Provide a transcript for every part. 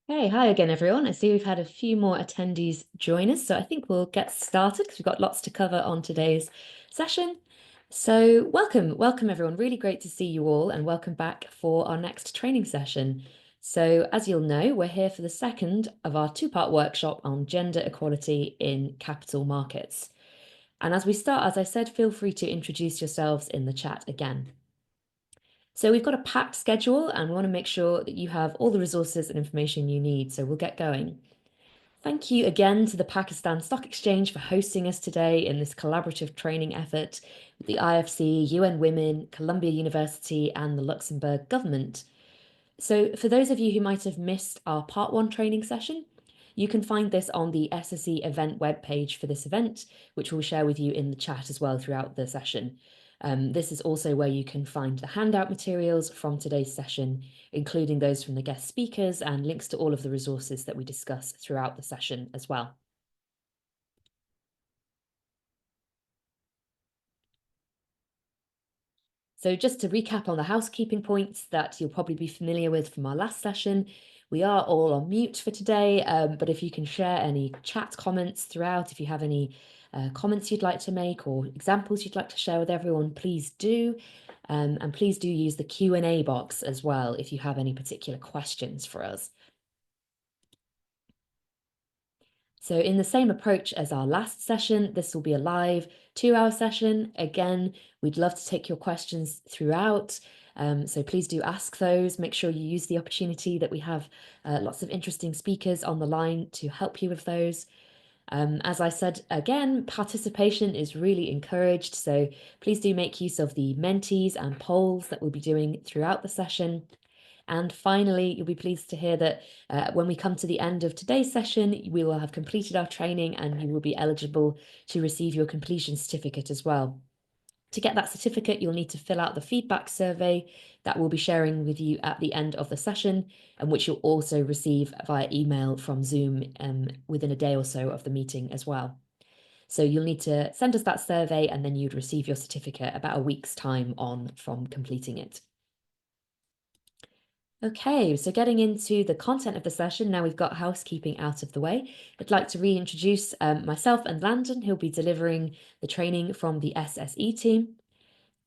Hey, hi again, everyone. I see we've had a few more attendees join us, so I think we'll get started because we've got lots to cover on today's session. So welcome everyone. Really great to see you all and welcome back for our next training session. So as you'll know, we're here for the second of our two-part workshop on gender equality in capital markets. And as we start, as I said, feel free to introduce yourselves in the chat again. So we've got a packed schedule and we want to make sure that you have all the resources and information you need. So we'll get going. Thank you again to the Pakistan Stock Exchange for hosting us today in this collaborative training effort with the IFC, UN Women, Columbia University, and the Luxembourg government. So for those of you who might have missed our part one training session, you can find this on the SSE event webpage for this event, which we'll share with you in the chat as well throughout the session. This is also where you can find the handout materials from today's session, including those from the guest speakers and links to all of the resources that we discuss throughout the session as well. So just to recap on the housekeeping points that you'll probably be familiar with from our last session, we are all on mute for today, but if you can share any chat comments throughout, if you have any comments you'd like to make or examples you'd like to share with everyone, please do. And please do use the Q&A box as well if you have any particular questions for us. So in the same approach as our last session, this will be a live 2-hour session. Again, we'd love to take your questions throughout. So please do ask those. Make sure you use the opportunity that we have lots of interesting speakers on the line to help you with those. As I said, again, participation is really encouraged. So please do make use of the Mentees and polls that we'll be doing throughout the session. And finally, you'll be pleased to hear that when we come to the end of today's session, we will have completed our training and you will be eligible to receive your completion certificate as well. To get that certificate, you'll need to fill out the feedback survey that we'll be sharing with you at the end of the session, and which you'll also receive via email from Zoom within a day or so of the meeting as well. So you'll need to send us that survey and then you'd receive your certificate about a week's time on from completing it. Okay, so getting into the content of the session, now we've got housekeeping out of the way, I'd like to reintroduce myself and Landon, who'll be delivering the training from the SSE team.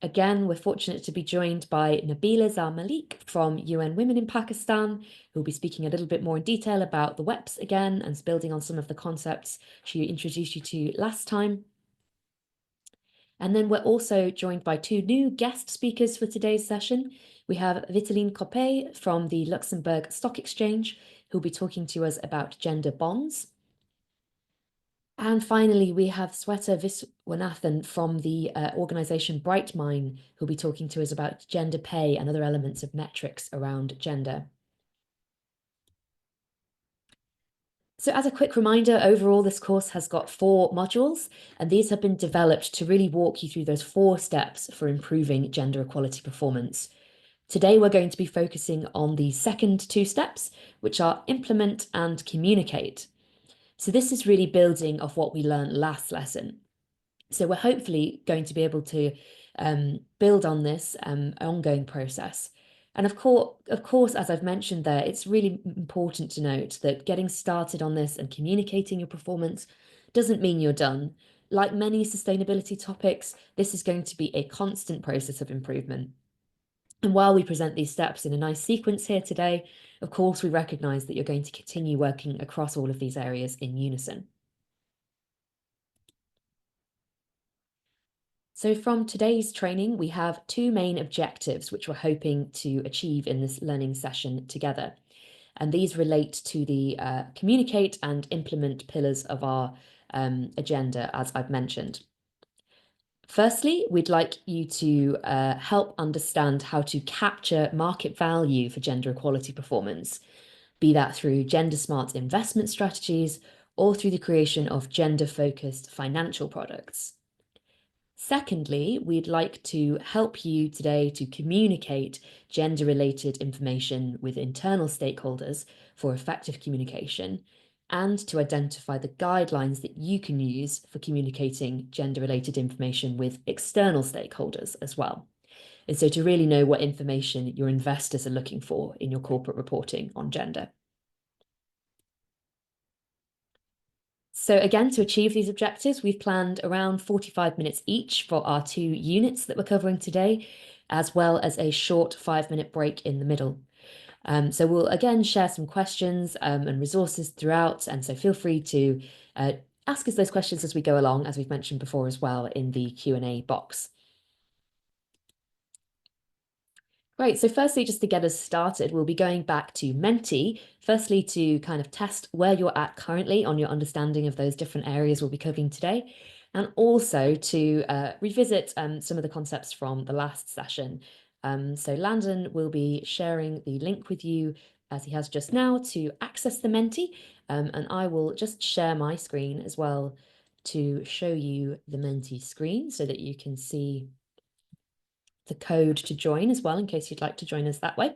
Again, we're fortunate to be joined by Nabila Zal Malik from UN Women in Pakistan, who'll be speaking a little bit more in detail about the WEPs again and building on some of the concepts she introduced you to last time. And then we're also joined by two new guest speakers for today's session. We have Vitaline Coppet from the Luxembourg Stock Exchange, who'll be talking to us about gender bonds. And finally, we have Sweta Viswanathan from the organization Brightmine, who'll be talking to us about gender pay and other elements of metrics around gender. So as a quick reminder, overall, this course has got 4 modules, and these have been developed to really walk you through those 4 steps for improving gender equality performance. Today, we're going to be focusing on the second 2 steps, which are implement and communicate. So this is really building off what we learned last lesson. So we're hopefully going to be able to build on this ongoing process. And of course, as I've mentioned there, it's really important to note that getting started on this and communicating your performance doesn't mean you're done. Like many sustainability topics, this is going to be a constant process of improvement. And while we present these steps in a nice sequence here today, of course, we recognise that you're going to continue working across all of these areas in unison. So from today's training, we have 2 main objectives, which we're hoping to achieve in this learning session together. And these relate to the communicate and implement pillars of our agenda, as I've mentioned. Firstly, we'd like you to help understand how to capture market value for gender equality performance, be that through gender smart investment strategies or through the creation of gender-focused financial products. Secondly, we'd like to help you today to communicate gender-related information with internal stakeholders for effective communication and to identify the guidelines that you can use for communicating gender-related information with external stakeholders as well. And so to really know what information your investors are looking for in your corporate reporting on gender. So again, to achieve these objectives, we've planned around 45 minutes each for our 2 units that we're covering today, as well as a short 5-minute break in the middle. So we'll again share some questions and resources throughout, and so feel free to ask us those questions as we go along, as we've mentioned before as well in the Q&A box. Great. So firstly, just to get us started, we'll be going back to Menti, firstly to kind of test where you're at currently on your understanding of those different areas we'll be covering today, and also to revisit some of the concepts from the last session. So Landon will be sharing the link with you, as he has just now, to access the Menti, and I will just share my screen as well to show you the Menti screen so that you can see the code to join as well, in case you'd like to join us that way.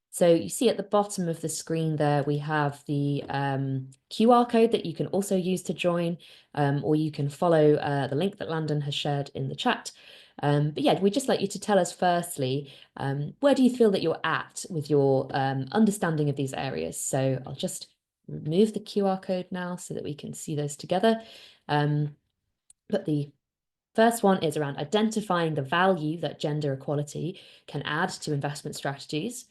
So you see at the bottom of the screen there, we have the QR code that you can also use to join, or you can follow the link that Landon has shared in the chat. But yeah, we'd just like you to tell us firstly, where do you feel that you're at with your understanding of these areas? So I'll just remove the QR code now so that we can see those together. But the first one is around identifying the value that gender equality can add to investment strategies.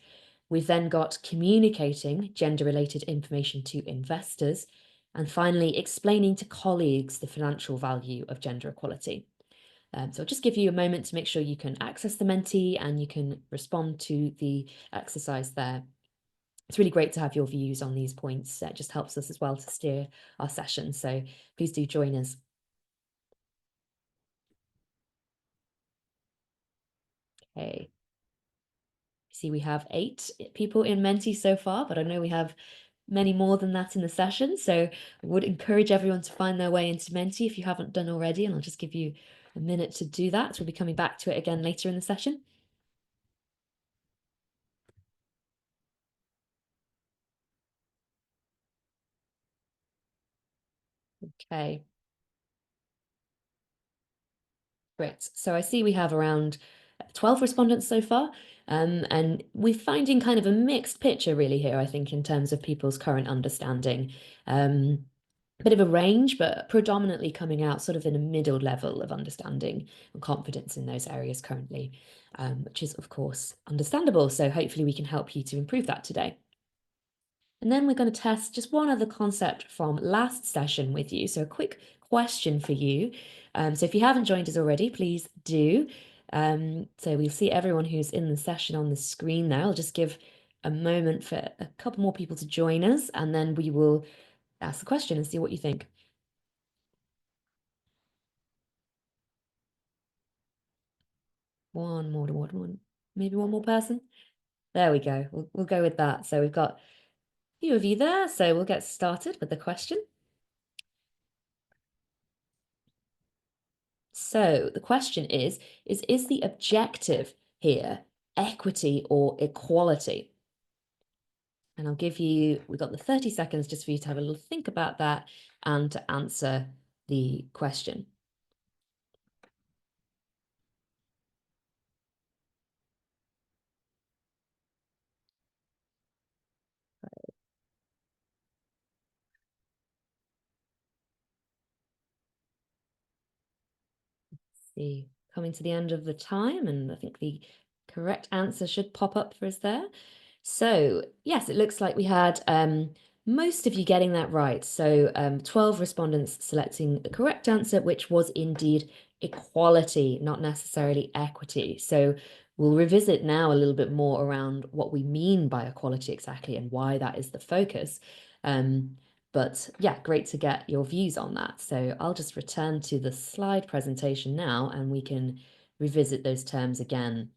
We've then got communicating gender-related information to investors, and finally explaining to colleagues the financial value of gender equality. So I'll just give you a moment to make sure you can access the Menti and you can respond to the exercise there. It's really great to have your views on these points. It just helps us as well to steer our session. So please do join us. Okay. See, we have 8 people in Menti so far, but I know we have many more than that in the session. So I would encourage everyone to find their way into Menti if you haven't done already, and I'll just give you a minute to do that. We'll be coming back to it again later in the session. Okay. Great. So I see we have around 12 respondents so far, and we're finding kind of a mixed picture really here, I think, in terms of people's current understanding. Bit of a range, but predominantly coming out sort of in a middle level of understanding and confidence in those areas currently, which is, of course, understandable. So hopefully we can help you to improve that today. And then we're going to test just one other concept from last session with you. So a quick question for you. So if you haven't joined us already, please do. So we'll see everyone who's in the session on the screen now. I'll just give a moment for a couple more people to join us, and then we will ask the question and see what you think. One more, maybe one more person. There we go. We'll go with that. So we've got a few of you there. So we'll get started with the question. So the question is the objective here equity or equality? And I'll give you, we've got the 30 seconds just for you to have a little think about that and to answer the question. See, coming to the end of the time, and I think the correct answer should pop up for us there. So yes, it looks like we had most of you getting that right. So 12 respondents selecting the correct answer, which was indeed equality, not necessarily equity. So we'll revisit now a little bit more around what we mean by equality exactly and why that is the focus. But yeah, great to get your views on that. So I'll just return to the slide presentation now and we can revisit those terms again.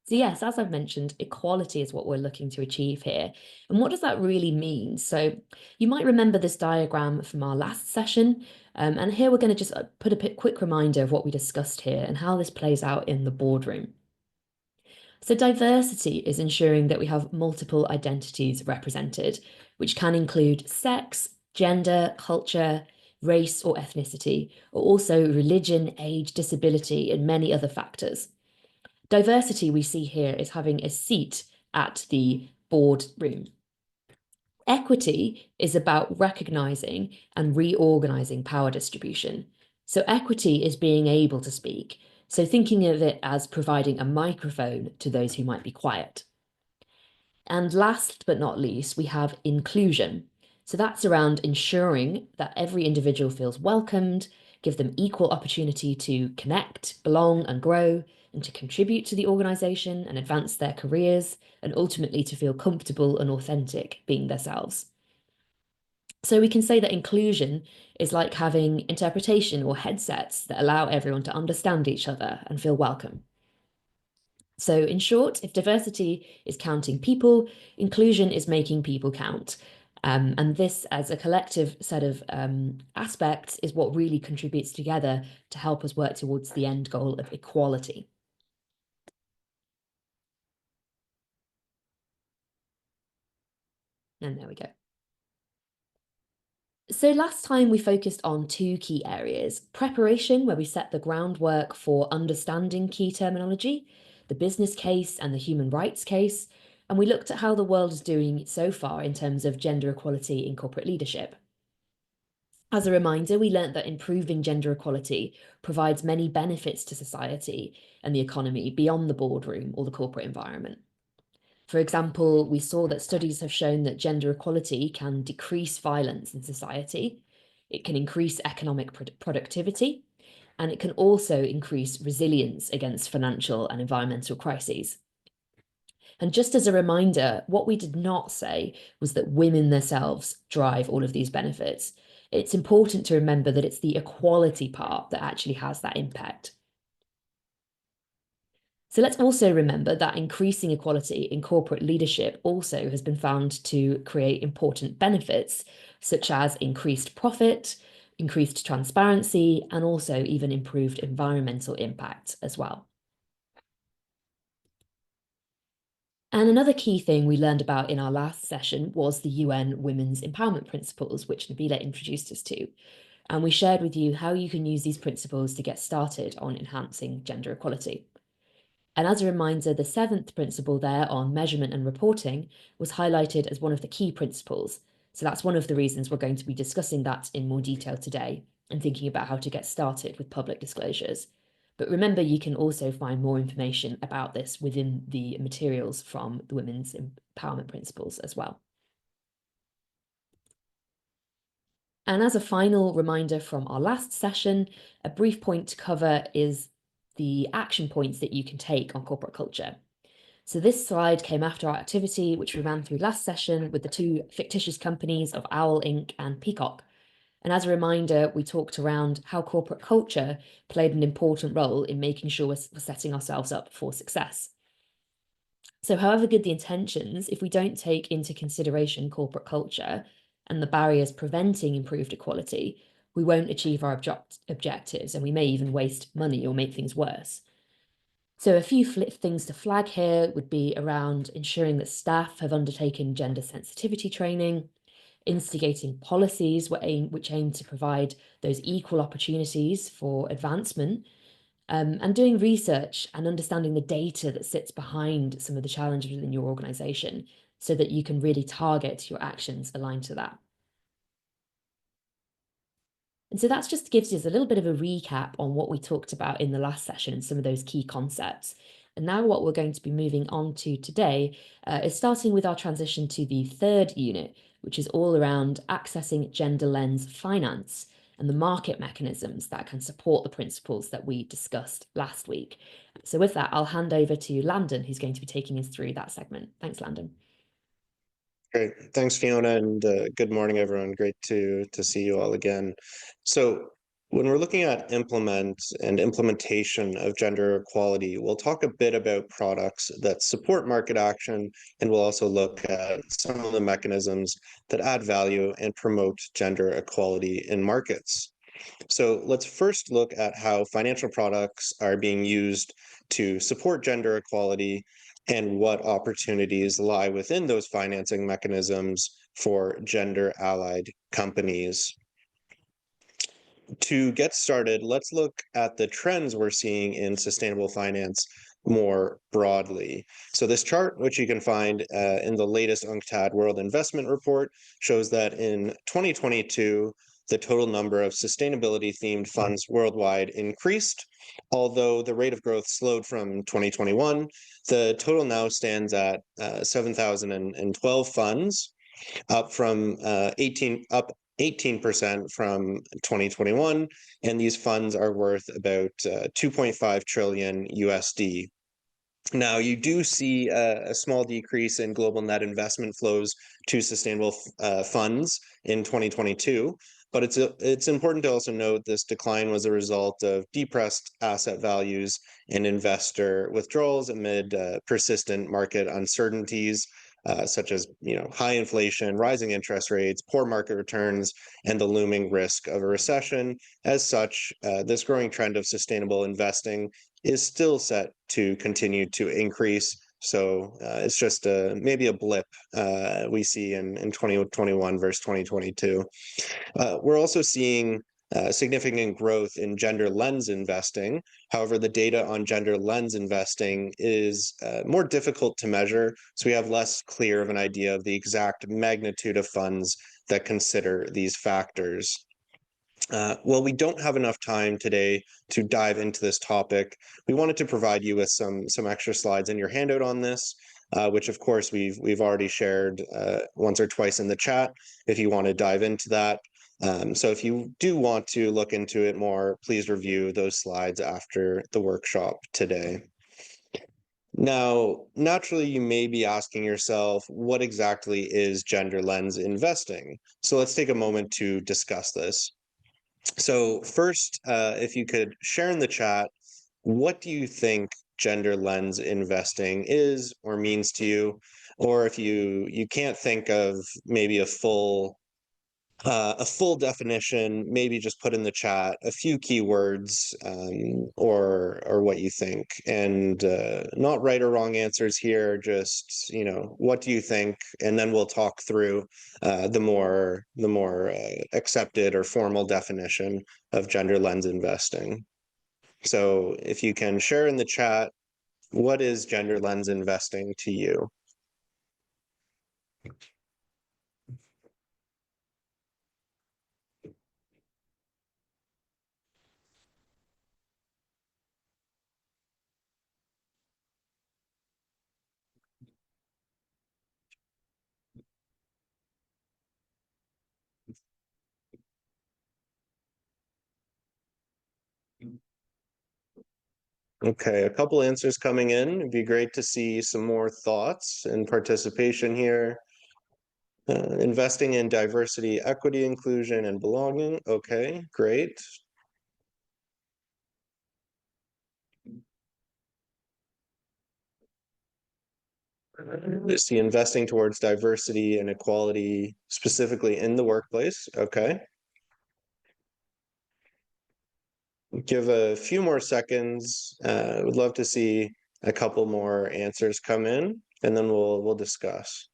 So yes, as I've mentioned, equality is what we're looking to achieve here. And what does that really mean? So you might remember this diagram from our last session. And here we're going to just put a quick reminder of what we discussed here and how this plays out in the boardroom. So diversity is ensuring that we have multiple identities represented, which can include sex, gender, culture, race or ethnicity, or also religion, age, disability, and many other factors. Diversity we see here is having a seat at the boardroom. Equity is about recognizing and reorganizing power distribution. So equity is being able to speak. So thinking of it as providing a microphone to those who might be quiet. And last but not least, we have inclusion. So that's around ensuring that every individual feels welcomed, give them equal opportunity to connect, belong, and grow, and to contribute to the organization and advance their careers, and ultimately to feel comfortable and authentic being themselves. So we can say that inclusion is like having interpretation or headsets that allow everyone to understand each other and feel welcome. So in short, if diversity is counting people, inclusion is making people count. And this, as a collective set of aspects, is what really contributes together to help us work towards the end goal of equality. And there we go. So last time we focused on two key areas: preparation, where we set the groundwork for understanding key terminology, the business case and the human rights case, and we looked at how the world is doing so far in terms of gender equality in corporate leadership. As a reminder, we learnt that improving gender equality provides many benefits to society and the economy beyond the boardroom or the corporate environment. For example, we saw that studies have shown that gender equality can decrease violence in society, it can increase economic productivity, and it can also increase resilience against financial and environmental crises. And just as a reminder, what we did not say was that women themselves drive all of these benefits. It's important to remember that it's the equality part that actually has that impact. So let's also remember that increasing equality in corporate leadership also has been found to create important benefits, such as increased profit, increased transparency, and also even improved environmental impact as well. And another key thing we learned about in our last session was the UN Women's Empowerment Principles, which Nabila introduced us to. And we shared with you how you can use these principles to get started on enhancing gender equality. And as a reminder, the seventh principle there on measurement and reporting was highlighted as one of the key principles. So that's one of the reasons we're going to be discussing that in more detail today and thinking about how to get started with public disclosures. But remember, you can also find more information about this within the materials from the Women's Empowerment Principles as well. And as a final reminder from our last session, a brief point to cover is the action points that you can take on corporate culture. So this slide came after our activity, which we ran through last session with the two fictitious companies of Owl Inc. and Peacock. And as a reminder, we talked around how corporate culture played an important role in making sure we're setting ourselves up for success. So however good the intentions, if we don't take into consideration corporate culture and the barriers preventing improved equality, we won't achieve our objectives, and we may even waste money or make things worse. So a few things to flag here would be around ensuring that staff have undertaken gender sensitivity training, instigating policies which aim to provide those equal opportunities for advancement, and doing research and understanding the data that sits behind some of the challenges within your organization so that you can really target your actions aligned to that. And so that just gives us a little bit of a recap on what we talked about in the last session and some of those key concepts. And now what we're going to be moving on to today is starting with our transition to the third unit, which is all around accessing gender lens finance and the market mechanisms that can support the principles that we discussed last week. So with that, I'll hand over to Landon, who's going to be taking us through that segment. Thanks, Landon. Great. Thanks, Fiona, and good morning, everyone. Great to see you all again. So when we're looking at implementation of gender equality, we'll talk a bit about products that support market action, and we'll also look at some of the mechanisms that add value and promote gender equality in markets. So let's first look at how financial products are being used to support gender equality and what opportunities lie within those financing mechanisms for gender-allied companies. To get started, let's look at the trends we're seeing in sustainable finance more broadly. So this chart, which you can find in the latest UNCTAD World Investment Report, shows that in 2022, the total number of sustainability-themed funds worldwide increased, although the rate of growth slowed from 2021. The total now stands at 7,012 funds, up 18% from 2021, and these funds are worth about 2.5 trillion USD. Now, you do see a small decrease in global net investment flows to sustainable funds in 2022, but it's important to also note this decline was a result of depressed asset values and investor withdrawals amid persistent market uncertainties, such as high inflation, rising interest rates, poor market returns, and the looming risk of a recession. As such, this growing trend of sustainable investing is still set to continue to increase. So it's just maybe a blip we see in 2021 versus 2022. We're also seeing significant growth in gender lens investing. However, the data on gender lens investing is more difficult to measure, so we have less clear of an idea of the exact magnitude of funds that consider these factors. Well, we don't have enough time today to dive into this topic. We wanted to provide you with some extra slides in your handout on this, which of course we've already shared once or twice in the chat if you want to dive into that. So if you do want to look into it more, please review those slides after the workshop today. Now, naturally, you may be asking yourself, what exactly is gender lens investing? So let's take a moment to discuss this. So first, if you could share in the chat, what do you think gender lens investing is or means to you? Or if you can't think of maybe a full definition, maybe just put in the chat a few keywords or what you think. And not right or wrong answers here, just what do you think? And then we'll talk through the more accepted or formal definition of gender lens investing. So if you can share in the chat, what is gender lens investing to you? Okay, a couple answers coming in. It'd be great to see some more thoughts and participation here. Investing in diversity, equity, inclusion, and belonging. Okay, great. See investing towards diversity and equality, specifically in the workplace. Okay. Give a few more seconds. Would love to see a couple more answers come in, and then we'll discuss.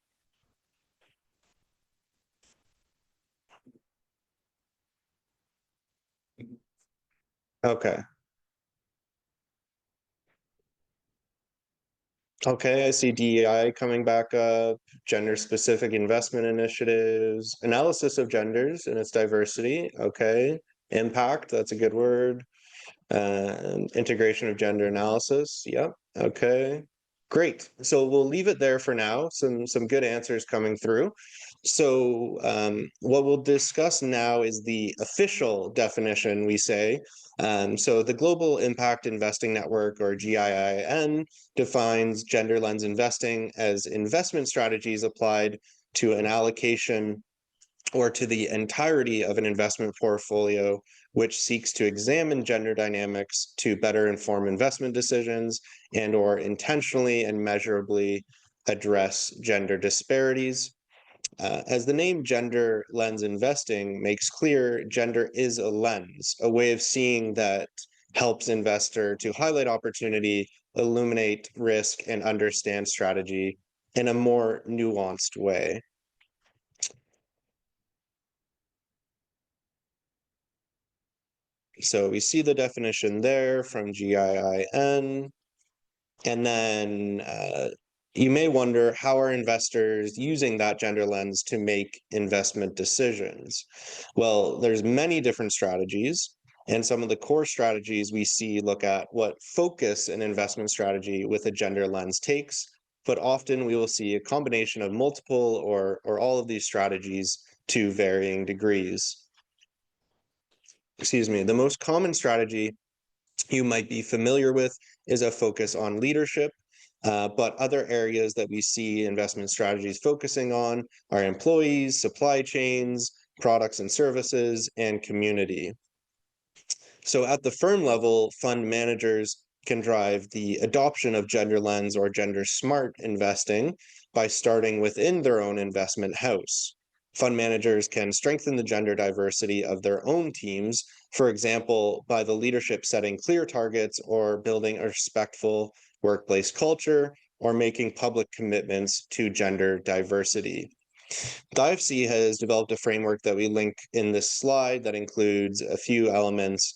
Okay. Okay, I see DEI coming back up, gender-specific investment initiatives, analysis of genders and its diversity. Okay, impact, that's a good word. Integration of gender analysis. Yep. Okay. Great. So we'll leave it there for now. Some good answers coming through. So what we'll discuss now is the official definition, we say. So the Global Impact Investing Network, or GIIN, defines gender lens investing as investment strategies applied to an allocation or to the entirety of an investment portfolio, which seeks to examine gender dynamics to better inform investment decisions and or intentionally and measurably address gender disparities. As the name gender lens investing makes clear, gender is a lens, a way of seeing that helps investor to highlight opportunity, illuminate risk, and understand strategy in a more nuanced way. So we see the definition there from GIIN. And then you may wonder, how are investors using that gender lens to make investment decisions? Well, there's many different strategies, and some of the core strategies we see look at what focus an investment strategy with a gender lens takes, but often we will see a combination of multiple or all of these strategies to varying degrees. Excuse me. The most common strategy you might be familiar with is a focus on leadership. But other areas that we see investment strategies focusing on are employees, supply chains, products and services, and community. So at the firm level, fund managers can drive the adoption of gender lens or gender smart investing by starting within their own investment house. Fund managers can strengthen the gender diversity of their own teams, for example, by the leadership setting clear targets or building a respectful workplace culture or making public commitments to gender diversity. The IFC has developed a framework that we link in this slide that includes a few elements.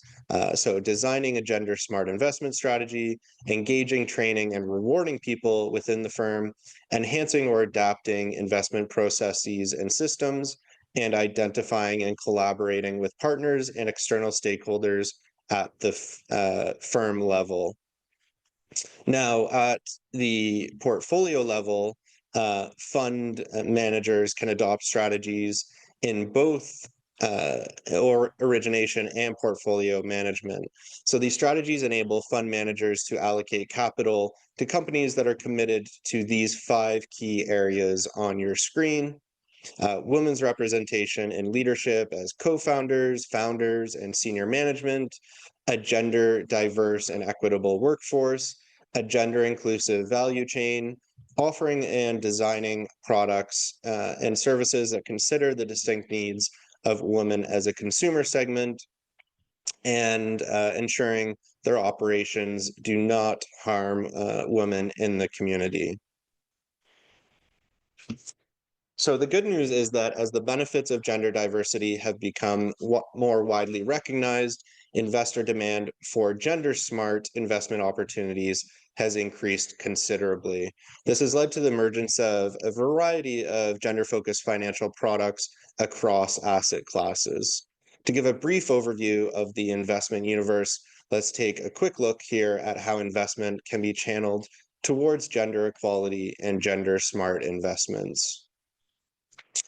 So designing a gender smart investment strategy, engaging, training, and rewarding people within the firm, enhancing or adapting investment processes and systems, and identifying and collaborating with partners and external stakeholders at the firm level. Now, at the portfolio level, fund managers can adopt strategies in both or origination and portfolio management. So these strategies enable fund managers to allocate capital to companies that are committed to these 5 key areas on your screen. Women's representation in leadership as co-founders, founders, and senior management, a gender diverse and equitable workforce, a gender inclusive value chain, offering and designing products and services that consider the distinct needs of women as a consumer segment, and ensuring their operations do not harm women in the community. So the good news is that as the benefits of gender diversity have become more widely recognized, investor demand for gender smart investment opportunities has increased considerably. This has led to the emergence of a variety of gender-focused financial products across asset classes. To give a brief overview of the investment universe, let's take a quick look here at how investment can be channeled towards gender equality and gender smart investments.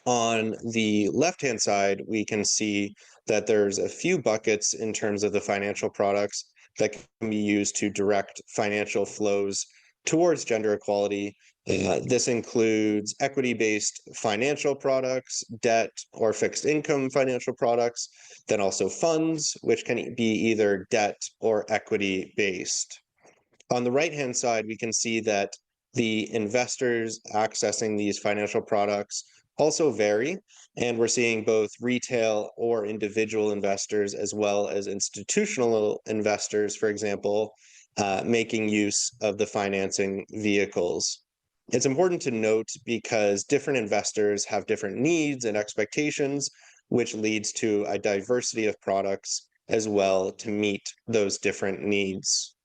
On the left-hand side, we can see that there's a few buckets in terms of the financial products that can be used to direct financial flows towards gender equality. This includes equity-based financial products, debt or fixed income financial products, then also funds, which can be either debt or equity-based. On the right-hand side, we can see that the investors accessing these financial products also vary, and we're seeing both retail or individual investors as well as institutional investors, for example, making use of the financing vehicles. It's important to note because different investors have different needs and expectations, which leads to a diversity of products as well to meet those different needs.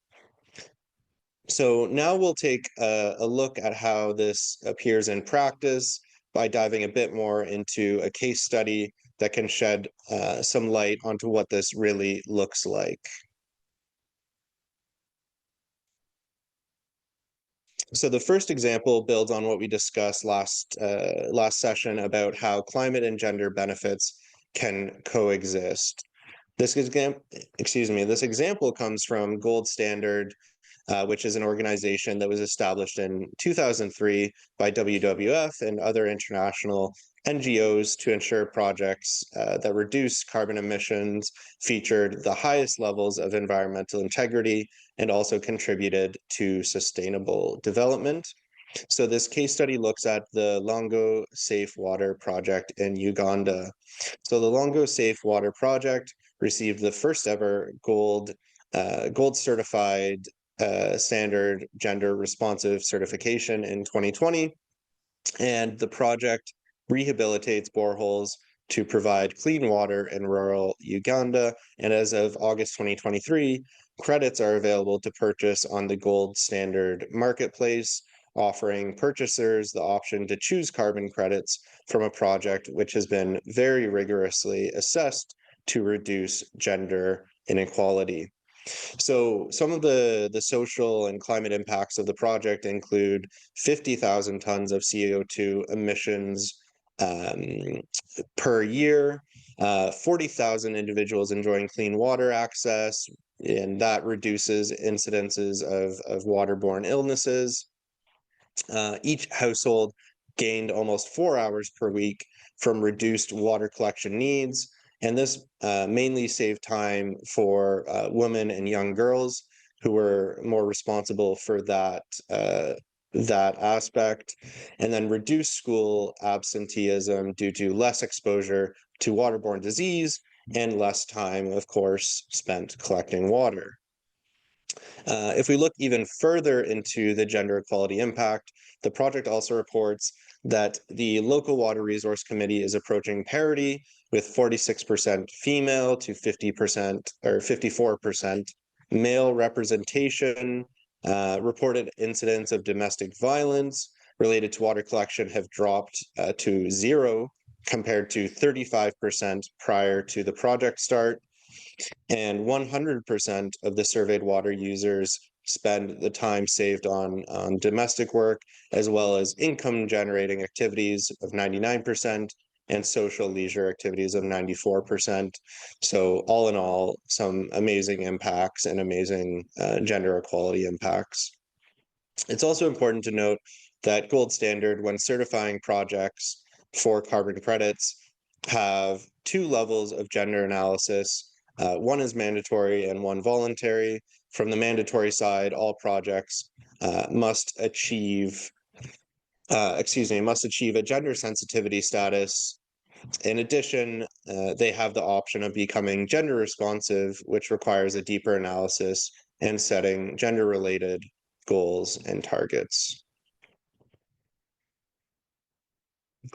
So now we'll take a look at how this appears in practice by diving a bit more into a case study that can shed some light onto what this really looks like. So the first example builds on what we discussed last session about how climate and gender benefits can coexist. This example comes from Gold Standard, which is an organization that was established in 2003 by WWF and other international NGOs to ensure projects that reduce carbon emissions, featured the highest levels of environmental integrity, and also contributed to sustainable development. So this case study looks at the Longo Safe Water Project in Uganda. So the Longo Safe Water Project received the first ever gold certified standard gender responsive certification in 2020. And the project rehabilitates boreholes to provide clean water in rural Uganda. And as of August 2023, credits are available to purchase on the Gold Standard marketplace, offering purchasers the option to choose carbon credits from a project which has been very rigorously assessed to reduce gender inequality. So some of the social and climate impacts of the project include 50,000 tons of CO2 emissions per year, 40,000 individuals enjoying clean water access, and that reduces incidences of waterborne illnesses. Each household gained almost 4 hours per week from reduced water collection needs, and this mainly saved time for women and young girls who were more responsible for that aspect, and then reduced school absenteeism due to less exposure to waterborne disease and less time, of course, spent collecting water. If we look even further into the gender equality impact, the project also reports that the local water resource committee is approaching parity with 46% female to 50% or 54% male representation. Reported incidents of domestic violence related to water collection have dropped to 0 compared to 35% prior to the project start. And 100% of the surveyed water users spend the time saved on domestic work, as well as income generating activities of 99% and social leisure activities of 94%. So all in all, some amazing impacts and amazing gender equality impacts. It's also important to note that Gold Standard, when certifying projects for carbon credits, have 2 levels of gender analysis. One is mandatory and one voluntary. From the mandatory side, all projects must achieve a gender sensitivity status. In addition, they have the option of becoming gender responsive, which requires a deeper analysis and setting gender-related goals and targets.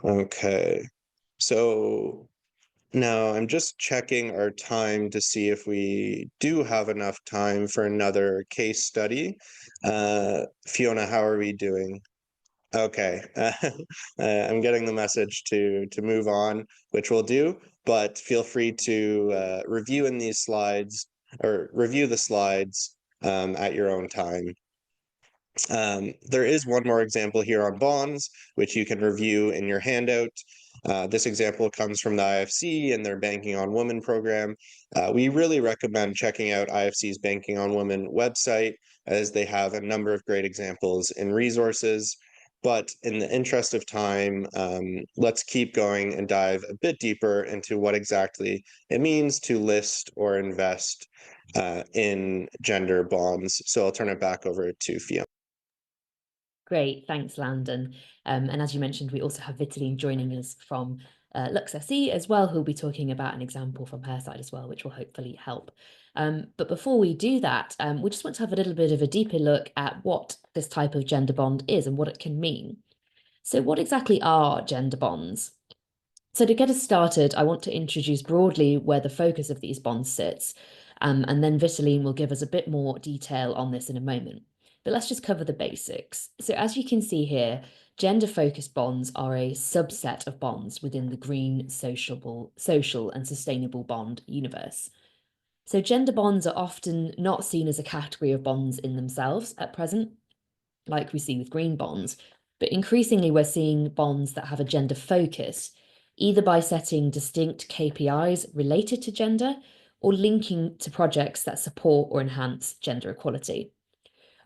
Okay, so now I'm just checking our time to see if we do have enough time for another case study. Fiona, how are we doing? Okay, I'm getting the message to move on, which we'll do, but feel free to review in these slides or review the slides at your own time. There is one more example here on bonds, which you can review in your handout. This example comes from the IFC and their Banking on Women program. We really recommend checking out IFC's Banking on Women website, as they have a number of great examples and resources. But in the interest of time, let's keep going and dive a bit deeper into what exactly it means to list or invest in gender bonds. So I'll turn it back over to Fiona. Great, thanks, Landon. And as you mentioned, we also have Vitaline joining us from Lux SE as well, who'll be talking about an example from her side as well, which will hopefully help. But before we do that, we just want to have a little bit of a deeper look at what this type of gender bond is and what it can mean. So what exactly are gender bonds? So to get us started, I want to introduce broadly where the focus of these bonds sits, and then Vitaline will give us a bit more detail on this in a moment. But let's just cover the basics. So as you can see here, gender-focused bonds are a subset of bonds within the green, social and sustainable bond universe. So gender bonds are often not seen as a category of bonds in themselves at present, like we see with green bonds, but increasingly we're seeing bonds that have a gender focus, either by setting distinct KPIs related to gender or linking to projects that support or enhance gender equality.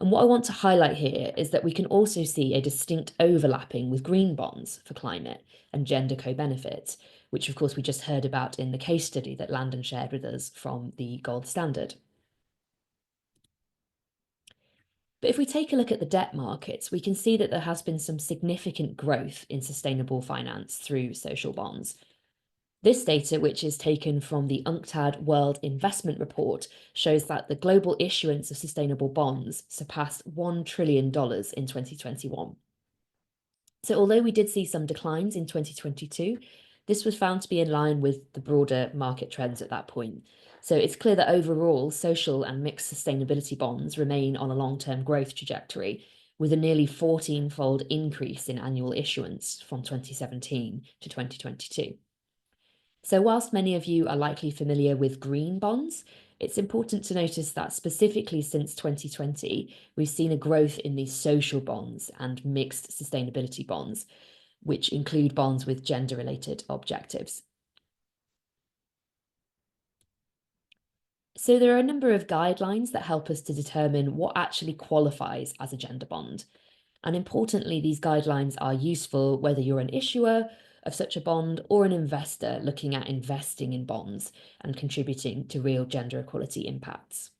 And what I want to highlight here is that we can also see a distinct overlapping with green bonds for climate and gender co-benefits, which of course we just heard about in the case study that Landon shared with us from the Gold Standard. But if we take a look at the debt markets, we can see that there has been some significant growth in sustainable finance through social bonds. This data, which is taken from the UNCTAD World Investment Report, shows that the global issuance of sustainable bonds surpassed $1 trillion in 2021. So although we did see some declines in 2022, this was found to be in line with the broader market trends at that point. So it's clear that overall, social and mixed sustainability bonds remain on a long-term growth trajectory, with a nearly 14-fold increase in annual issuance from 2017 to 2022. So whilst many of you are likely familiar with green bonds, it's important to notice that specifically since 2020, we've seen a growth in these social bonds and mixed sustainability bonds, which include bonds with gender-related objectives. So there are a number of guidelines that help us to determine what actually qualifies as a gender bond. And importantly, these guidelines are useful whether you're an issuer of such a bond or an investor looking at investing in bonds and contributing to real gender equality impacts.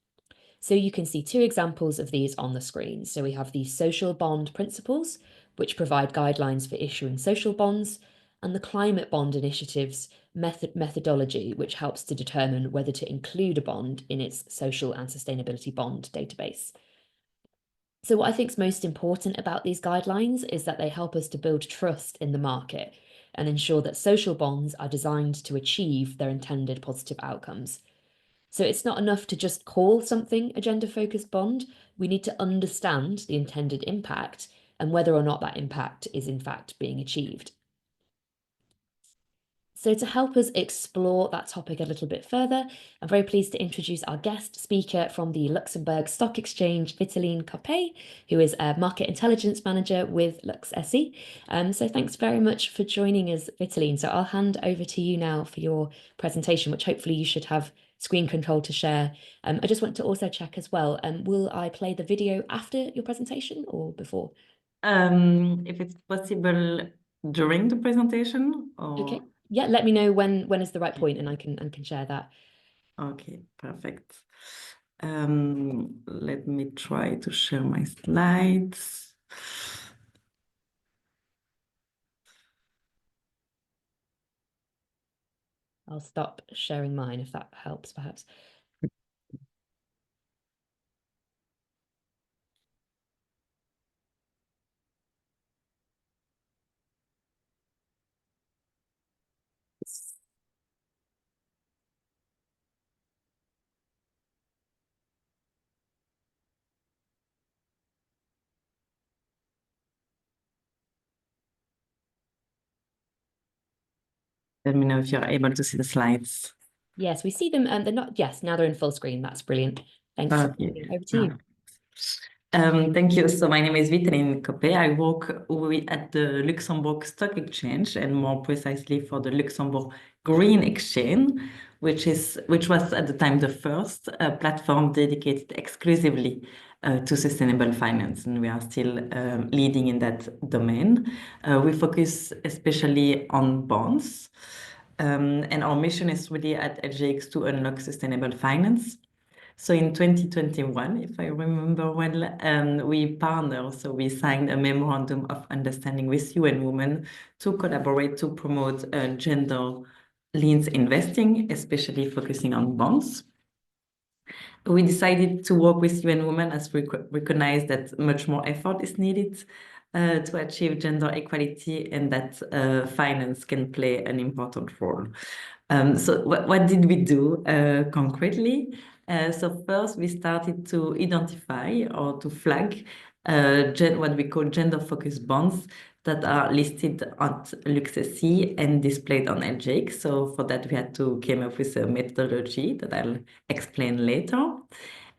So you can see two examples of these on the screen. So we have the social bond principles, which provide guidelines for issuing social bonds, and the climate bond initiative's methodology, which helps to determine whether to include a bond in its social and sustainability bond database. So what I think is most important about these guidelines is that they help us to build trust in the market and ensure that social bonds are designed to achieve their intended positive outcomes. So it's not enough to just call something a gender-focused bond. We need to understand the intended impact and whether or not that impact is in fact being achieved. So to help us explore that topic a little bit further, I'm very pleased to introduce our guest speaker from the Luxembourg Stock Exchange, Vitaline Coppet, who is a Market Intelligence Manager with Lux SE. So thanks very much for joining us, Vitaline. So I'll hand over to you now for your presentation, which hopefully you should have screen control to share. I just want to also check as well, will I play the video after your presentation or before? If it's possible during the presentation or... Okay. Yeah, let me know when is the right point and I can share that. Okay, perfect. Let me try to share my slides. I'll stop sharing mine if that helps, perhaps. Let me know if you're able to see the slides. Yes, we see them, and they're not, yes, now they're in full screen. That's brilliant. Thanks. Okay. Over to you. Thank you. So my name is Vitaline Coppet. I work at the Luxembourg Stock Exchange, and more precisely for the Luxembourg Green Exchange, which was at the time the first platform dedicated exclusively to sustainable finance, and we are still leading in that domain. We focus especially on bonds, and our mission is really at LGX to unlock sustainable finance. So in 2021, if I remember well, we partnered, so we signed a memorandum of understanding with UN Women to collaborate to promote gender-linked investing, especially focusing on bonds. We decided to work with UN Women as we recognize that much more effort is needed to achieve gender equality and that finance can play an important role. So what did we do concretely? So first, we started to identify or to flag what we call gender-focused bonds that are listed at Lux SE and displayed on LGX. So for that, we had to come up with a methodology that I'll explain later.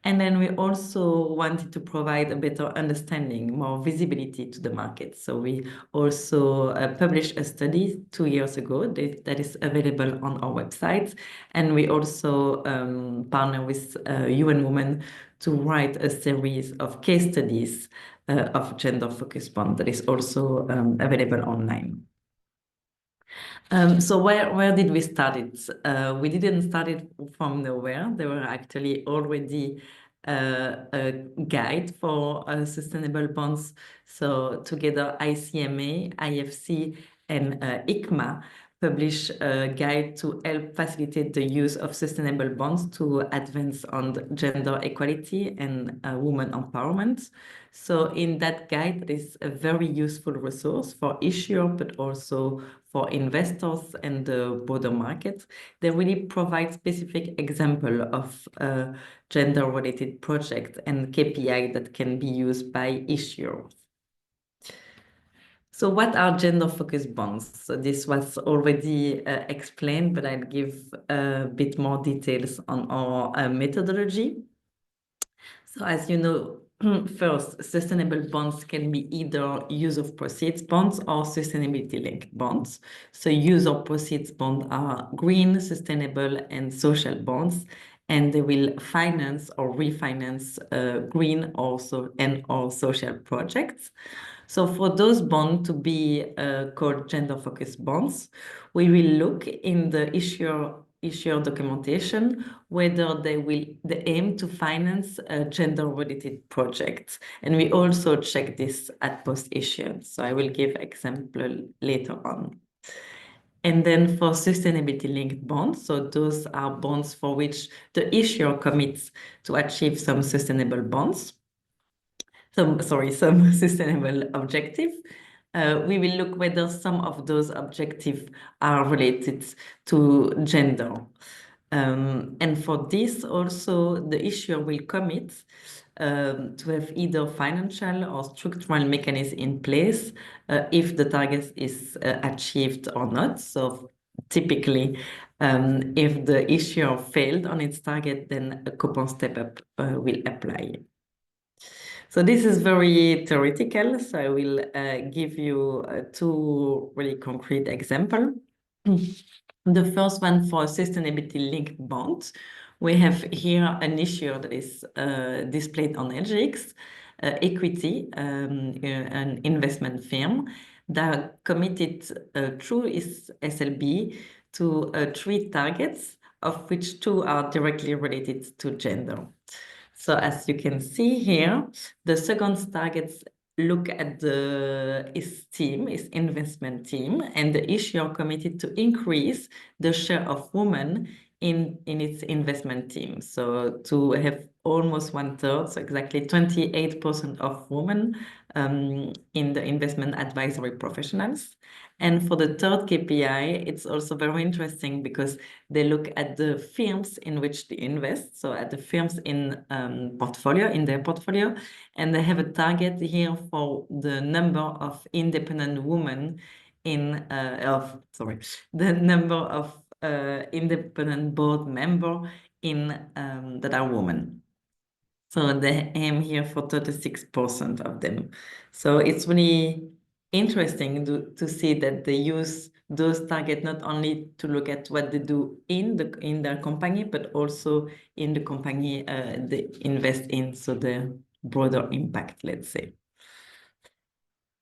And then we also wanted to provide a better understanding, more visibility to the market. So we also published a study 2 years ago that is available on our website. And we also partner with UN Women to write a series of case studies of gender-focused bond that is also available online. So where did we start it? We didn't start it from nowhere. There were actually already a guide for sustainable bonds. So together ICMA, IFC, and ICMA publish a guide to help facilitate the use of sustainable bonds to advance on gender equality and women empowerment. So in that guide, it is a very useful resource for issuers, but also for investors and the broader market. They really provide specific example of gender-related project and KPI that can be used by issuers. So what are gender-focused bonds? So this was already explained, but I'll give a bit more details on our methodology. So as you know, first, sustainable bonds can be either use of proceeds bonds or sustainability-linked bonds. So use of proceeds bonds are green, sustainable, and social bonds, and they will finance or refinance green also and or social projects. So for those bonds to be called gender-focused bonds, we will look in the issuer documentation whether they aim to finance gender-related projects. And we also check this at post-issuance. So I will give example later on. And then for sustainability-linked bonds, so those are bonds for which the issuer commits to achieve some sustainable bonds. Some sustainable objective. We will look whether some of those objectives are related to gender. And for this also, the issuer will commit to have either financial or structural mechanism in place if the target is achieved or not. So typically, if the issuer failed on its target, then a coupon step-up will apply. So this is very theoretical, so I will give you two really concrete examples. The first one for sustainability-linked bonds. We have here an issuer that is displayed on LGX, Equity, an investment firm that committed through its SLB to 3 targets, of which 2 are directly related to gender. So as you can see here, the second targets look at its investment team, and the issuer committed to increase the share of women in its investment team. So to have almost 1/3, so exactly 28% of women in the investment advisory professionals. And for the third KPI, it's also very interesting because they look at the firms in which they invest, so at the firms in their portfolio, and they have a target here for the number of independent women the number of independent board member that are women. So they aim here for 36% of them. So it's really interesting to see that they use those targets not only to look at what they do in their company, but also in the company they invest in, so the broader impact, let's say.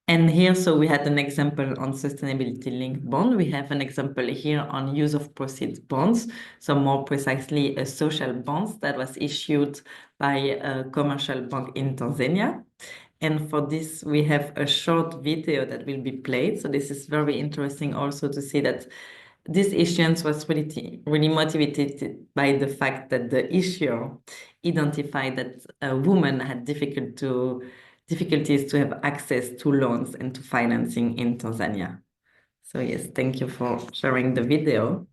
And here, so we had an example on sustainability-linked bond. We have an example here on use of proceeds bonds. So more precisely, a social bonds that was issued by a commercial bank in Tanzania. And for this, we have a short video that will be played. So this is very interesting also to see that this issuance was really motivated by the fact that the issuer identified that women had difficulties to have access to loans and to financing in Tanzania. So yes, thank you for sharing the video.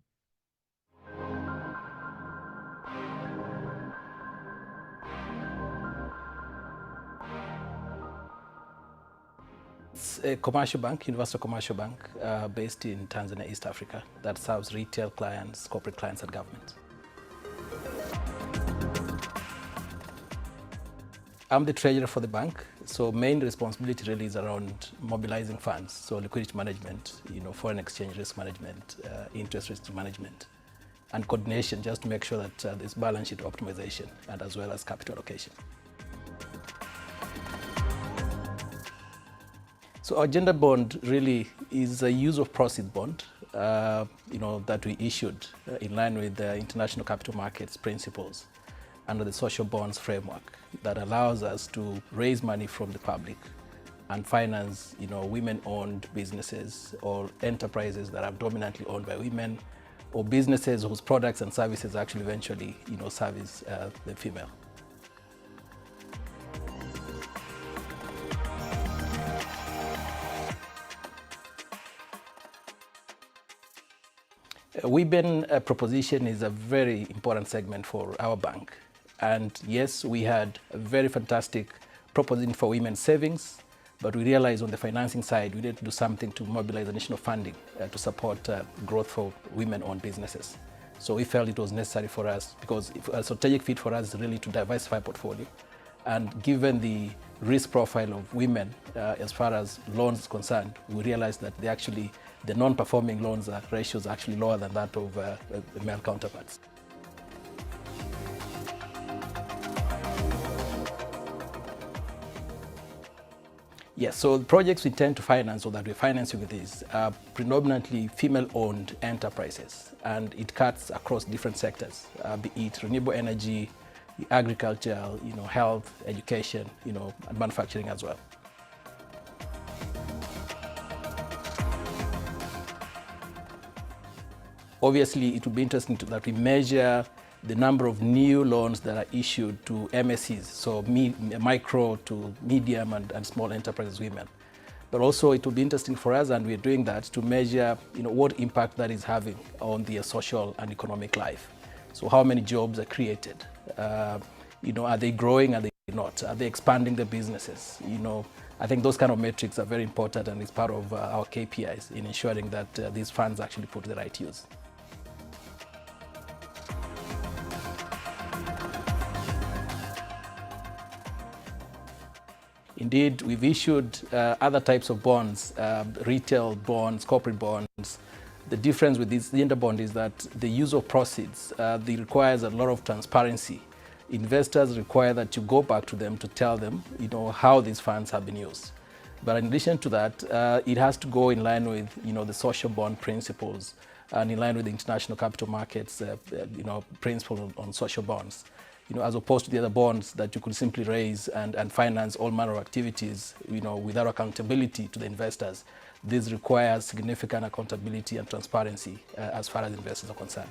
It's a commercial bank, universal commercial bank, based in Tanzania, East Africa, that serves retail clients, corporate clients, and government. I'm the treasurer for the bank, so main responsibility really is around mobilizing funds, so liquidity management, foreign exchange risk management, interest risk management, and coordination, just to make sure that there's balance sheet optimization and as well as capital allocation. So our gender bond really is a use of proceeds bond, that we issued in line with the international capital markets principles under the social bonds framework that allows us to raise money from the public and finance, women-owned businesses or enterprises that are dominantly owned by women, or businesses whose products and services actually eventually, service the female. Women proposition is a very important segment for our bank. And yes, we had a very fantastic proposition for women's savings, but we realized on the financing side, we needed to do something to mobilize additional funding to support growth for women-owned businesses. So we felt it was necessary for us, because a strategic fit for us is really to diversify portfolio. And given the risk profile of women as far as loans is concerned, we realized that the non-performing loans ratios are actually lower than that of male counterparts. Yes, so the projects we tend to finance, or that we're financing with these, are predominantly female-owned enterprises, and it cuts across different sectors, be it renewable energy, agriculture, health, education, and manufacturing as well. Obviously, it would be interesting that we measure the number of new loans that are issued to MSEs, so micro to medium and small enterprises women. But also it would be interesting for us, and we're doing that, to measure what impact that is having on their social and economic life. So how many jobs are created? Are they growing? Are they not? Are they expanding their businesses? I think those kind of metrics are very important, and it's part of our KPIs in ensuring that these funds actually put to the right use. Indeed, we've issued other types of bonds, retail bonds, corporate bonds. The difference with this gender bond is that the use of proceeds requires a lot of transparency. Investors require that you go back to them to tell them, how these funds have been used. But in addition to that, it has to go in line with, the social bond principles, and in line with the international capital markets, principle on social bonds. As opposed to the other bonds that you could simply raise and finance all manner of activities, without accountability to the investors. This requires significant accountability and transparency as far as investors are concerned.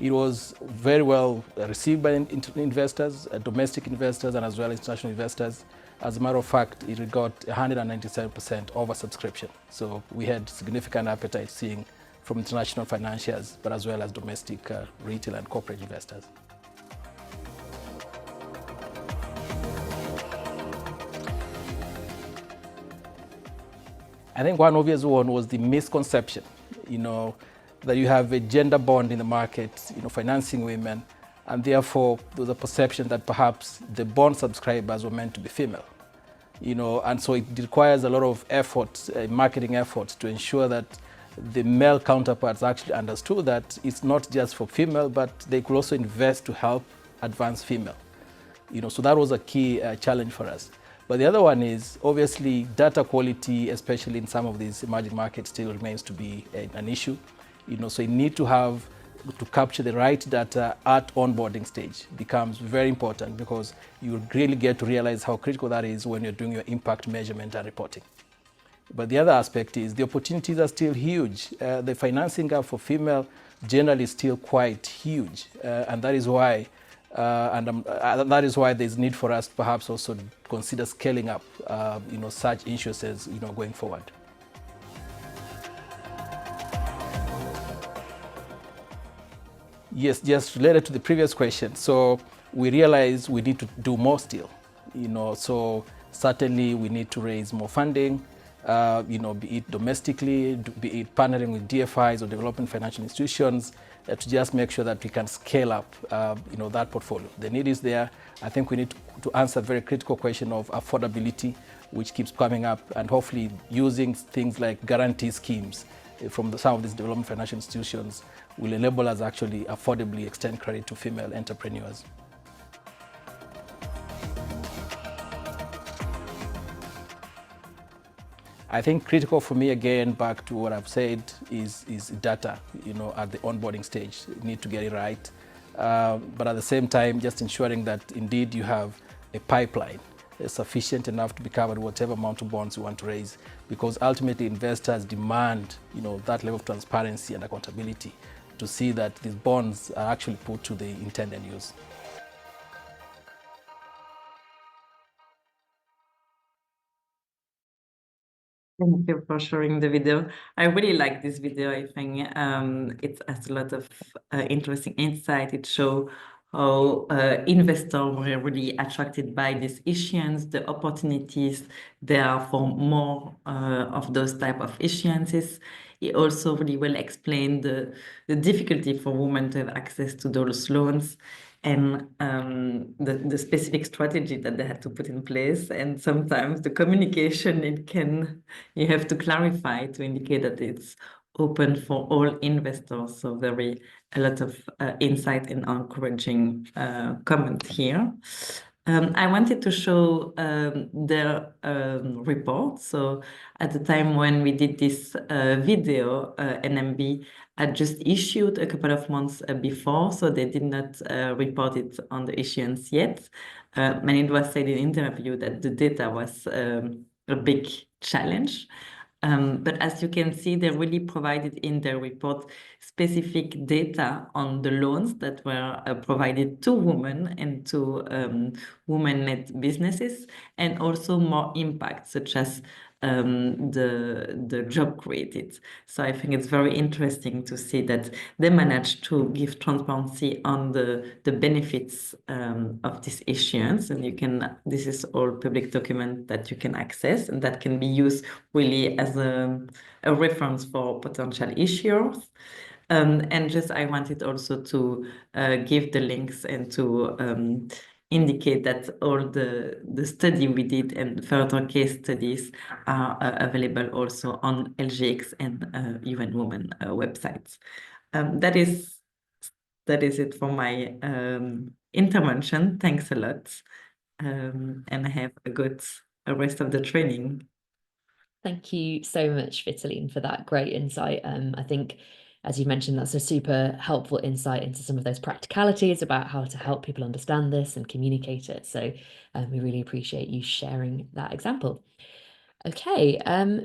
It was very well received by investors, domestic investors, and as well as international investors. As a matter of fact, it got 197% oversubscription. So we had significant appetite seeing from international financiers, but as well as domestic retail and corporate investors. I think one obvious one was the misconception, that you have a gender bond in the market, financing women, and therefore there was a perception that perhaps the bond subscribers were meant to be female. And so it requires a lot of effort, marketing efforts, to ensure that the male counterparts actually understood that it's not just for female, but they could also invest to help advance female. So that was a key challenge for us. But the other one is obviously data quality, especially in some of these emerging markets, still remains to be an issue. So you need to capture the right data at onboarding stage becomes very important, because you really get to realize how critical that is when you're doing your impact measurement and reporting. But the other aspect is the opportunities are still huge. The financing gap for female generally is still quite huge, and that is why there's need for us perhaps also to consider scaling up, such insurances, going forward. Yes, just related to the previous question. So we realize we need to do more still, so certainly we need to raise more funding, be it domestically, be it partnering with DFIs or developing financial institutions, to just make sure that we can scale up, that portfolio. The need is there. I think we need to answer a very critical question of affordability, which keeps coming up, and hopefully using things like guarantee schemes from some of these development financial institutions will enable us actually affordably extend credit to female entrepreneurs. I think critical for me, again, back to what I've said, is data, at the onboarding stage. You need to get it right. but at the same time, just ensuring that indeed you have a pipeline sufficient enough to be covered whatever amount of bonds you want to raise, because ultimately investors demand, that level of transparency and accountability to see that these bonds are actually put to the intended use. Thank you for sharing the video. I really like this video. I think it has a lot of interesting insight. It shows how investors were really attracted by this issuance, the opportunities there are for more of those type of issuances. It also really well explained the difficulty for women to have access to those loans, and the specific strategy that they had to put in place. And sometimes the communication, you have to clarify to indicate that it's open for all investors. So a lot of insight and encouraging comment here. I wanted to show their report. So at the time when we did this video, NMB had just issued a couple of months before, so they did not report it on the issuance yet. And it was said in interview that the data was a big challenge. But as you can see, they really provided in their report specific data on the loans that were provided to women and to women-led businesses, and also more impact, such as the job created. So I think it's very interesting to see that they managed to give transparency on the benefits of this issuance, and this is all public document that you can access, and that can be used really as a reference for potential issuers. And I wanted also to give the links and to indicate that all the study we did and further case studies are available also on LGX and UN Women websites. That is it for my intervention. Thanks a lot, and have a good rest of the training. Thank you so much, Vitaline, for that great insight. I think, as you mentioned, that's a super helpful insight into some of those practicalities about how to help people understand this and communicate it. So we really appreciate you sharing that example. Okay,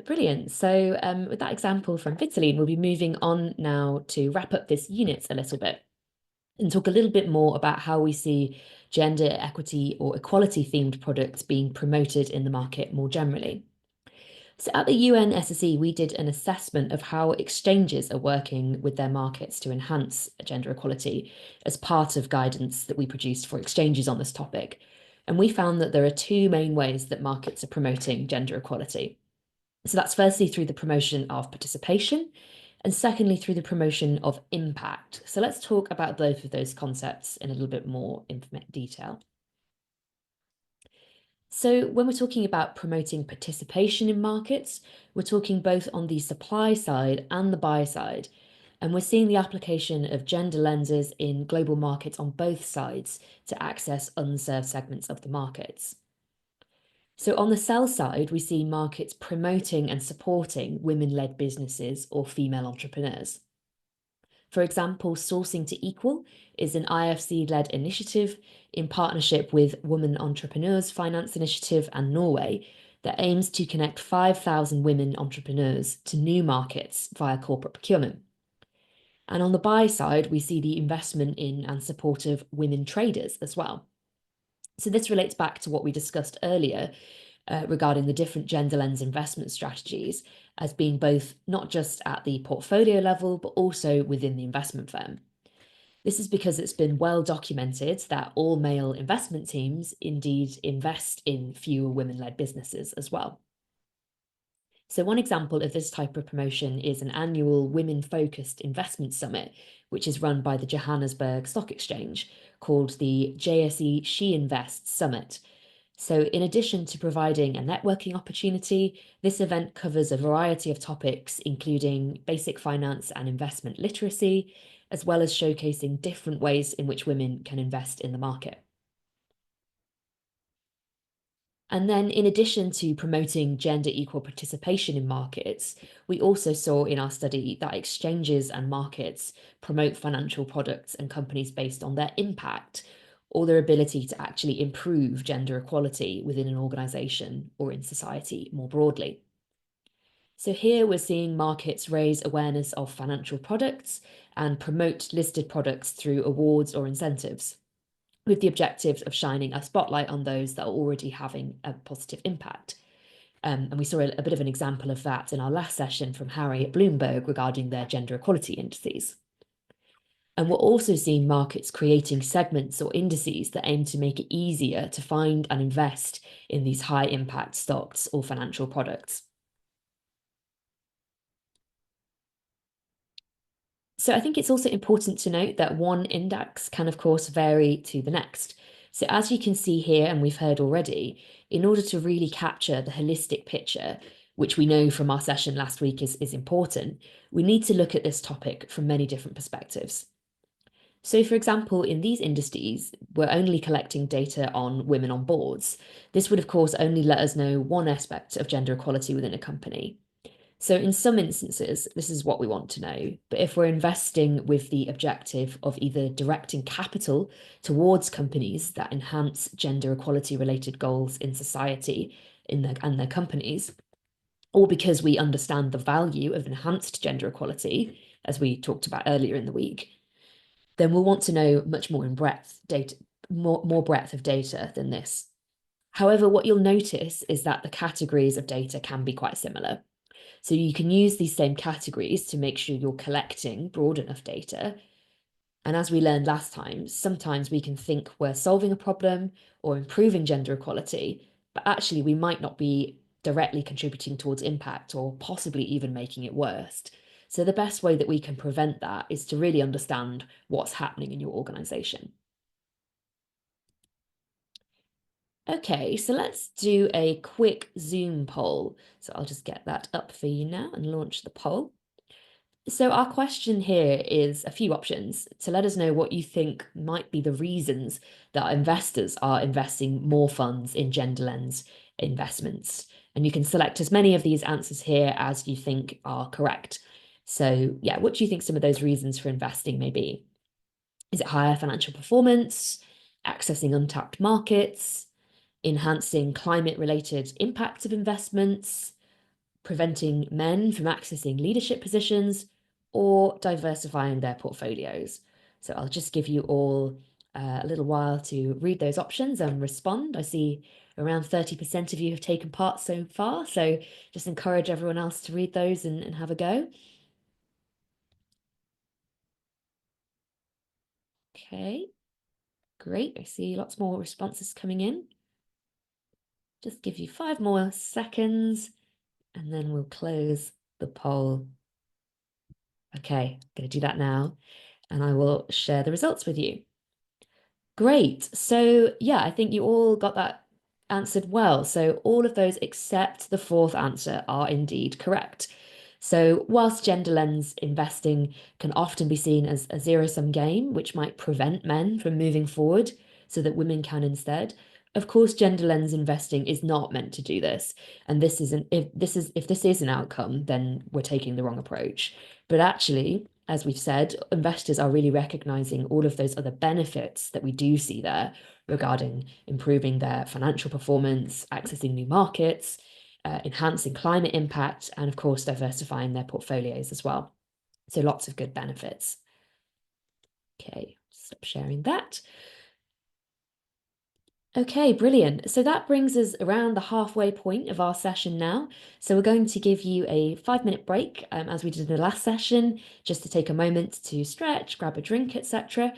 brilliant. So with that example from Vitaline, we'll be moving on now to wrap up this unit a little bit and talk a little bit more about how we see gender equity or equality themed products being promoted in the market more generally. So at the UN SSE, we did an assessment of how exchanges are working with their markets to enhance gender equality as part of guidance that we produced for exchanges on this topic. And we found that there are two main ways that markets are promoting gender equality. So that's firstly through the promotion of participation, and secondly through the promotion of impact. So let's talk about both of those concepts in a little bit more detail. So when we're talking about promoting participation in markets, we're talking both on the supply side and the buy side. And we're seeing the application of gender lenses in global markets on both sides to access unserved segments of the markets. So on the sell side, we see markets promoting and supporting women-led businesses or female entrepreneurs. For example, Sourcing to Equal is an IFC-led initiative in partnership with Women Entrepreneurs Finance Initiative and Norway that aims to connect 5,000 women entrepreneurs to new markets via corporate procurement. And on the buy side, we see the investment in and support of women traders as well. So this relates back to what we discussed earlier regarding the different gender lens investment strategies as being both not just at the portfolio level, but also within the investment firm. This is because it's been well documented that all male investment teams indeed invest in fewer women-led businesses as well. So one example of this type of promotion is an annual women-focused investment summit, which is run by the Johannesburg Stock Exchange, called the JSE She Invests Summit. So in addition to providing a networking opportunity, this event covers a variety of topics, including basic finance and investment literacy, as well as showcasing different ways in which women can invest in the market. And then in addition to promoting gender equal participation in markets, we also saw in our study that exchanges and markets promote financial products and companies based on their impact or their ability to actually improve gender equality within an organization or in society more broadly. So here we're seeing markets raise awareness of financial products and promote listed products through awards or incentives, with the objective of shining a spotlight on those that are already having a positive impact. And we saw a bit of an example of that in our last session from Harry at Bloomberg regarding their gender equality indices. And we're also seeing markets creating segments or indices that aim to make it easier to find and invest in these high impact stocks or financial products. So I think it's also important to note that one index can, of course, vary to the next. So as you can see here, and we've heard already, in order to really capture the holistic picture, which we know from our session last week is important, we need to look at this topic from many different perspectives. So for example, in these indices, we're only collecting data on women on boards. This would, of course, only let us know one aspect of gender equality within a company. So in some instances, this is what we want to know. But if we're investing with the objective of either directing capital towards companies that enhance gender equality related goals in society and their companies, or because we understand the value of enhanced gender equality, as we talked about earlier in the week, then we'll want to know much more in more breadth of data than this. However, what you'll notice is that the categories of data can be quite similar. So you can use these same categories to make sure you're collecting broad enough data. And as we learned last time, sometimes we can think we're solving a problem or improving gender equality, but actually we might not be directly contributing towards impact or possibly even making it worse. So the best way that we can prevent that is to really understand what's happening in your organization. Okay, so let's do a quick Zoom poll. So I'll just get that up for you now and launch the poll. So our question here is a few options to let us know what you think might be the reasons that investors are investing more funds in gender lens investments. And you can select as many of these answers here as you think are correct. So yeah, what do you think some of those reasons for investing may be? Is it higher financial performance, accessing untapped markets, enhancing climate-related impacts of investments, preventing men from accessing leadership positions, or diversifying their portfolios? So I'll just give you all a little while to read those options and respond. I see around 30% of you have taken part so far, so just encourage everyone else to read those and have a go. Okay, great. I see lots more responses coming in. Just give you 5 more seconds and then we'll close the poll. Okay, I'm going to do that now and I will share the results with you. Great. So yeah, I think you all got that answered well. So all of those except the fourth answer are indeed correct. So whilst gender lens investing can often be seen as a zero-sum game, which might prevent men from moving forward so that women can instead, of course, gender lens investing is not meant to do this. And if this is an outcome, then we're taking the wrong approach. But actually, as we've said, investors are really recognizing all of those other benefits that we do see there regarding improving their financial performance, accessing new markets, enhancing climate impact, and of course, diversifying their portfolios as well. So lots of good benefits. Okay, stop sharing that. Okay, brilliant. So that brings us around the halfway point of our session now. So we're going to give you a 5-minute break, as we did in the last session, just to take a moment to stretch, grab a drink, etc.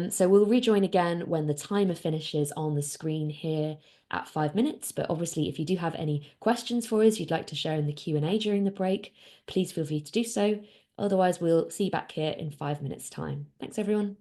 So we'll rejoin again when the timer finishes on the screen here at 5 minutes. But obviously, if you do have any questions for us you'd like to share in the Q&A during the break, please feel free to do so. Otherwise, we'll see you back here in 5 minutes' time. Thanks, everyone.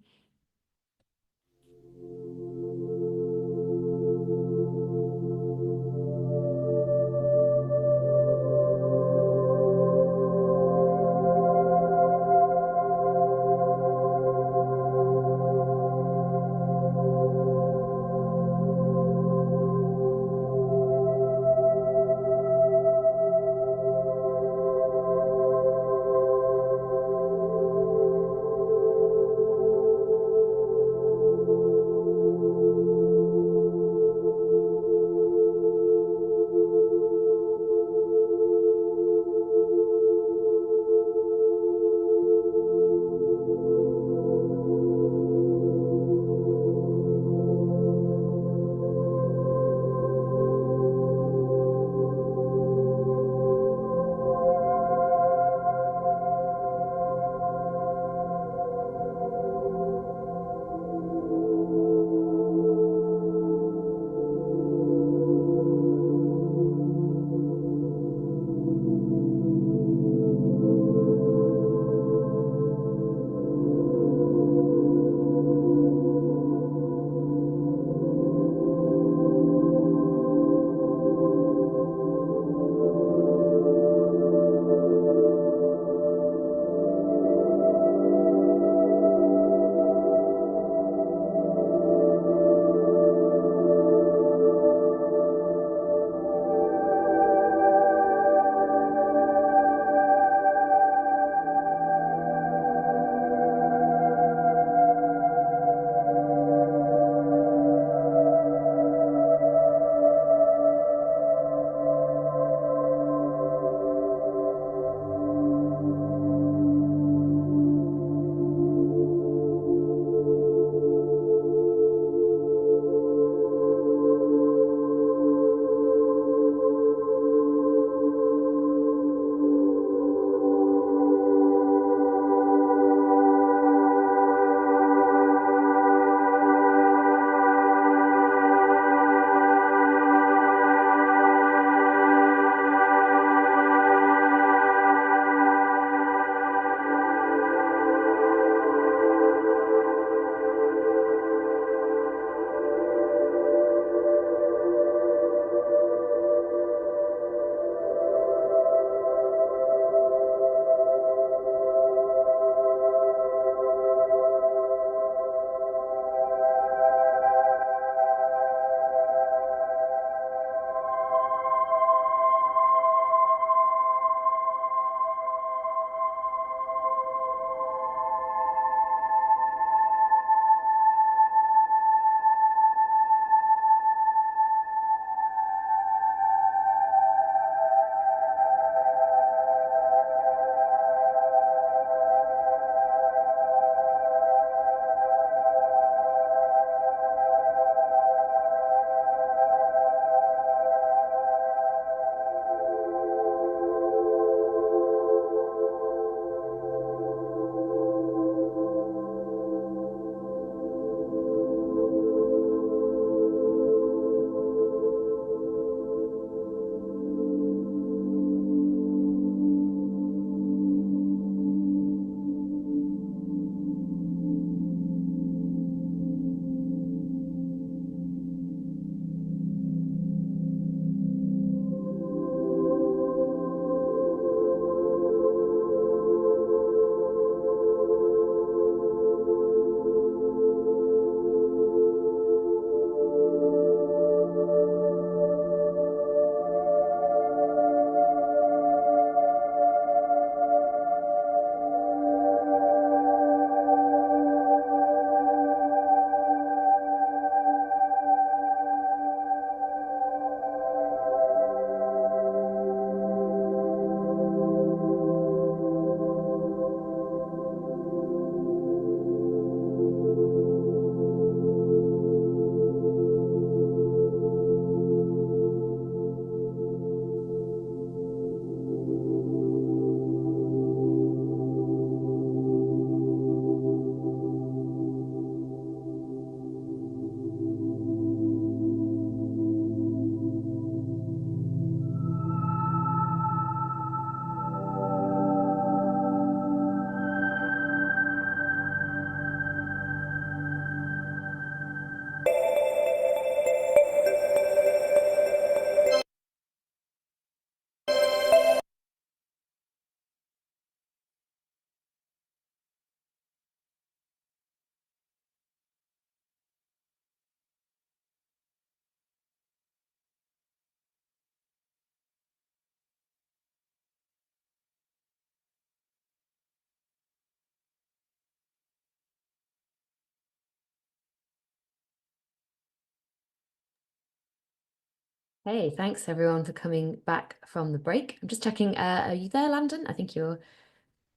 Hey, thanks everyone for coming back from the break. I'm just checking, are you there, Landon? I think you're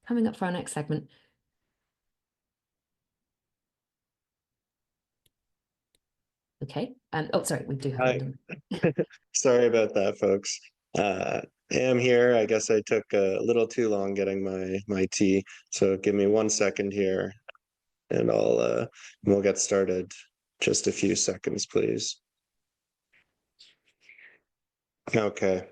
coming up for our next segment. Okay. Oh, sorry, we do have Hi. Landon. Sorry about that, folks. I am here. I guess I took a little too long getting my tea, so give me 1 second here, and we'll get started. Just a few seconds, please. Okay.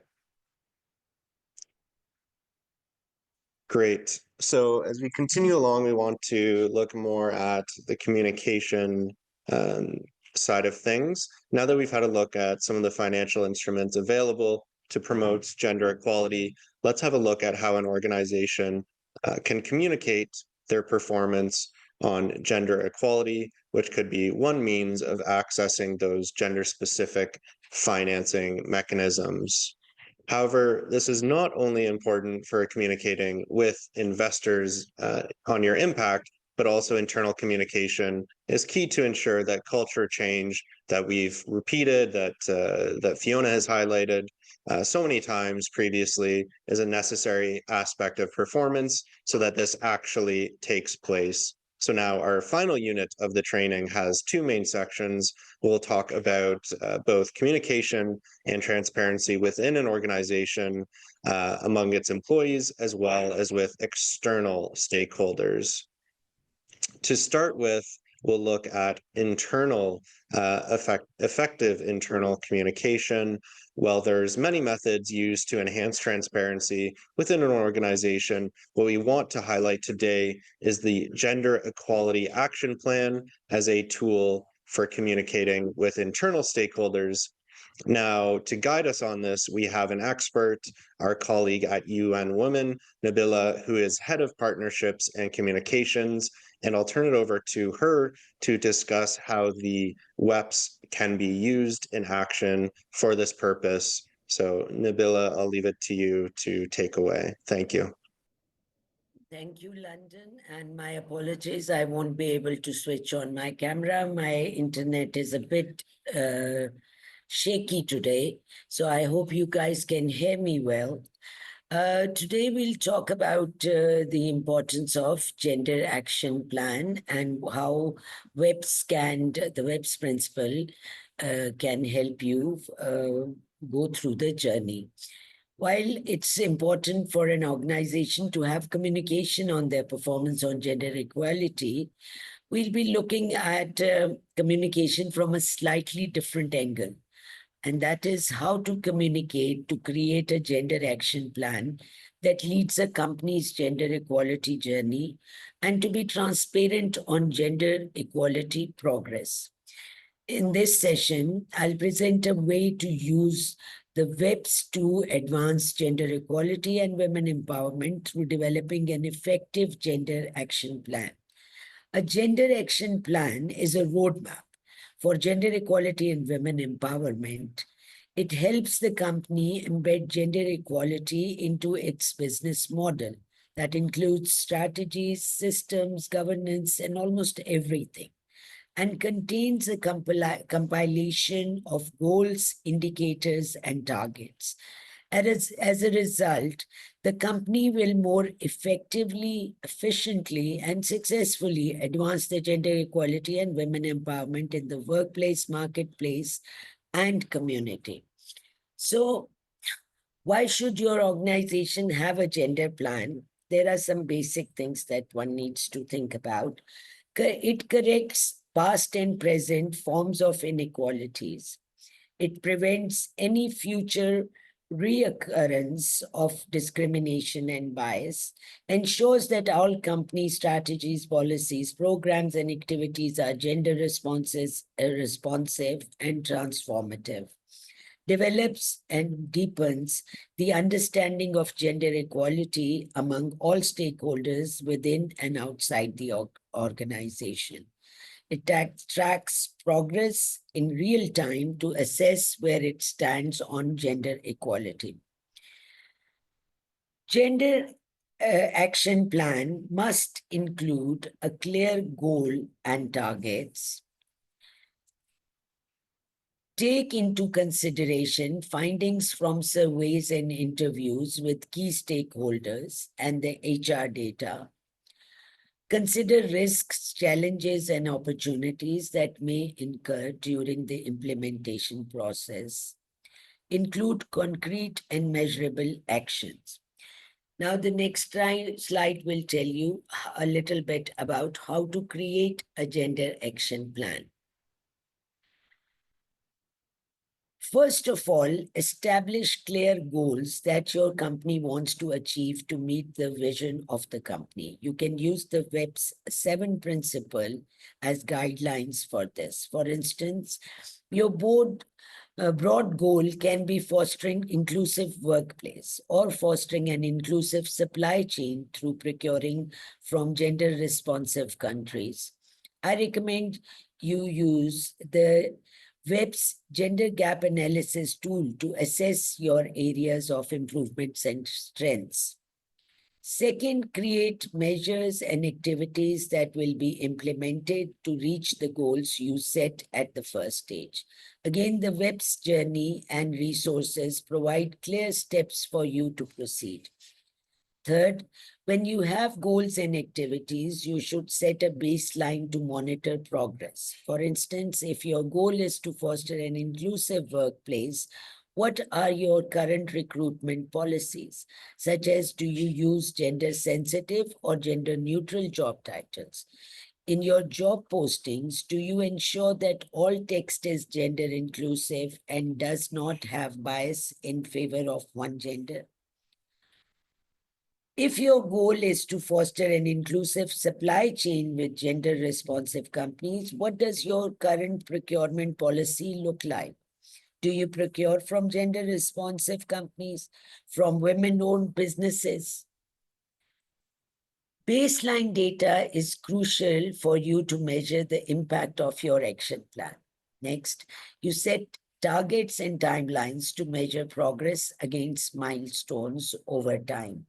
Great. So as we continue along, we want to look more at the communication um, side of things. Now that we've had a look at some of the financial instruments available to promote gender equality, let's have a look at how an organization can communicate their performance on gender equality, which could be one means of accessing those gender-specific financing mechanisms. However, this is not only important for communicating with investors on your impact, but also internal communication is key to ensure that culture change that we've repeated, that Fiona has highlighted so many times previously, is a necessary aspect of performance so that this actually takes place. So now our final unit of the training has two main sections. We'll talk about both communication and transparency within an organization among its employees, as well as with external stakeholders. To start with, we'll look at internal effective internal communication. While there's many methods used to enhance transparency within an organization, what we want to highlight today is the Gender Equality Action Plan as a tool for communicating with internal stakeholders. Now, to guide us on this, we have an expert, our colleague at UN Women, Nabila, who is head of partnerships and communications, and I'll turn it over to her to discuss how the WEPs can be used in action for this purpose. So, Nabila, I'll leave it to you to take away. Thank you. Thank you, London, and my apologies. I won't be able to switch on my camera. My internet is a bit shaky today, so I hope you guys can hear me well. Today we'll talk about the importance of Gender Action Plan and how the WEPS principle can help you go through the journey. While it's important for an organization to have communication on their performance on gender equality, we'll be looking at communication from a slightly different angle. And that is how to communicate to create a gender action plan that leads a company's gender equality journey and to be transparent on gender equality progress. In this session, I'll present a way to use the WEPs to advance gender equality and women empowerment through developing an effective gender action plan. A gender action plan is a roadmap for gender equality and women empowerment. It helps the company embed gender equality into its business model. That includes strategies, systems, governance, and almost everything, and contains a compilation of goals, indicators, and targets. As a result, the company will more effectively, efficiently, and successfully advance the gender equality and women empowerment in the workplace, marketplace, and community. So, why should your organization have a gender plan? There are some basic things that one needs to think about. It corrects past and present forms of inequalities. It prevents any future reoccurrence of discrimination and bias, ensures that all company strategies, policies, programs, and activities are gender responsive and transformative, develops and deepens the understanding of gender equality among all stakeholders within and outside the organization. It tracks progress in real time to assess where it stands on gender equality. Gender action plan must include a clear goal and targets, Take into consideration findings from surveys and interviews with key stakeholders and the HR data. Consider risks, challenges, and opportunities that may incur during the implementation process. Include concrete and measurable actions. Now, the next slide will tell you a little bit about how to create a gender action plan. First of all, establish clear goals that your company wants to achieve to meet the vision of the company. You can use the WEB's 7 principle as guidelines for this. For instance, your broad goal can be fostering inclusive workplace or fostering an inclusive supply chain through procuring from gender responsive countries. I recommend you use the WEB's gender gap analysis tool to assess your areas of improvements and strengths. Second, create measures and activities that will be implemented to reach the goals you set at the first stage. Again, the WEB's journey and resources provide clear steps for you to proceed. Third, when you have goals and activities, you should set a baseline to monitor progress. For instance, if your goal is to foster an inclusive workplace, what are your current recruitment policies, such as do you use gender-sensitive or gender-neutral job titles? In your job postings, do you ensure that all text is gender inclusive and does not have bias in favor of one gender? If your goal is to foster an inclusive supply chain with gender responsive companies, what does your current procurement policy look like? Do you procure from gender responsive companies, from women-owned businesses? Baseline data is crucial for you to measure the impact of your action plan. Next, you set targets and timelines to measure progress against milestones over time.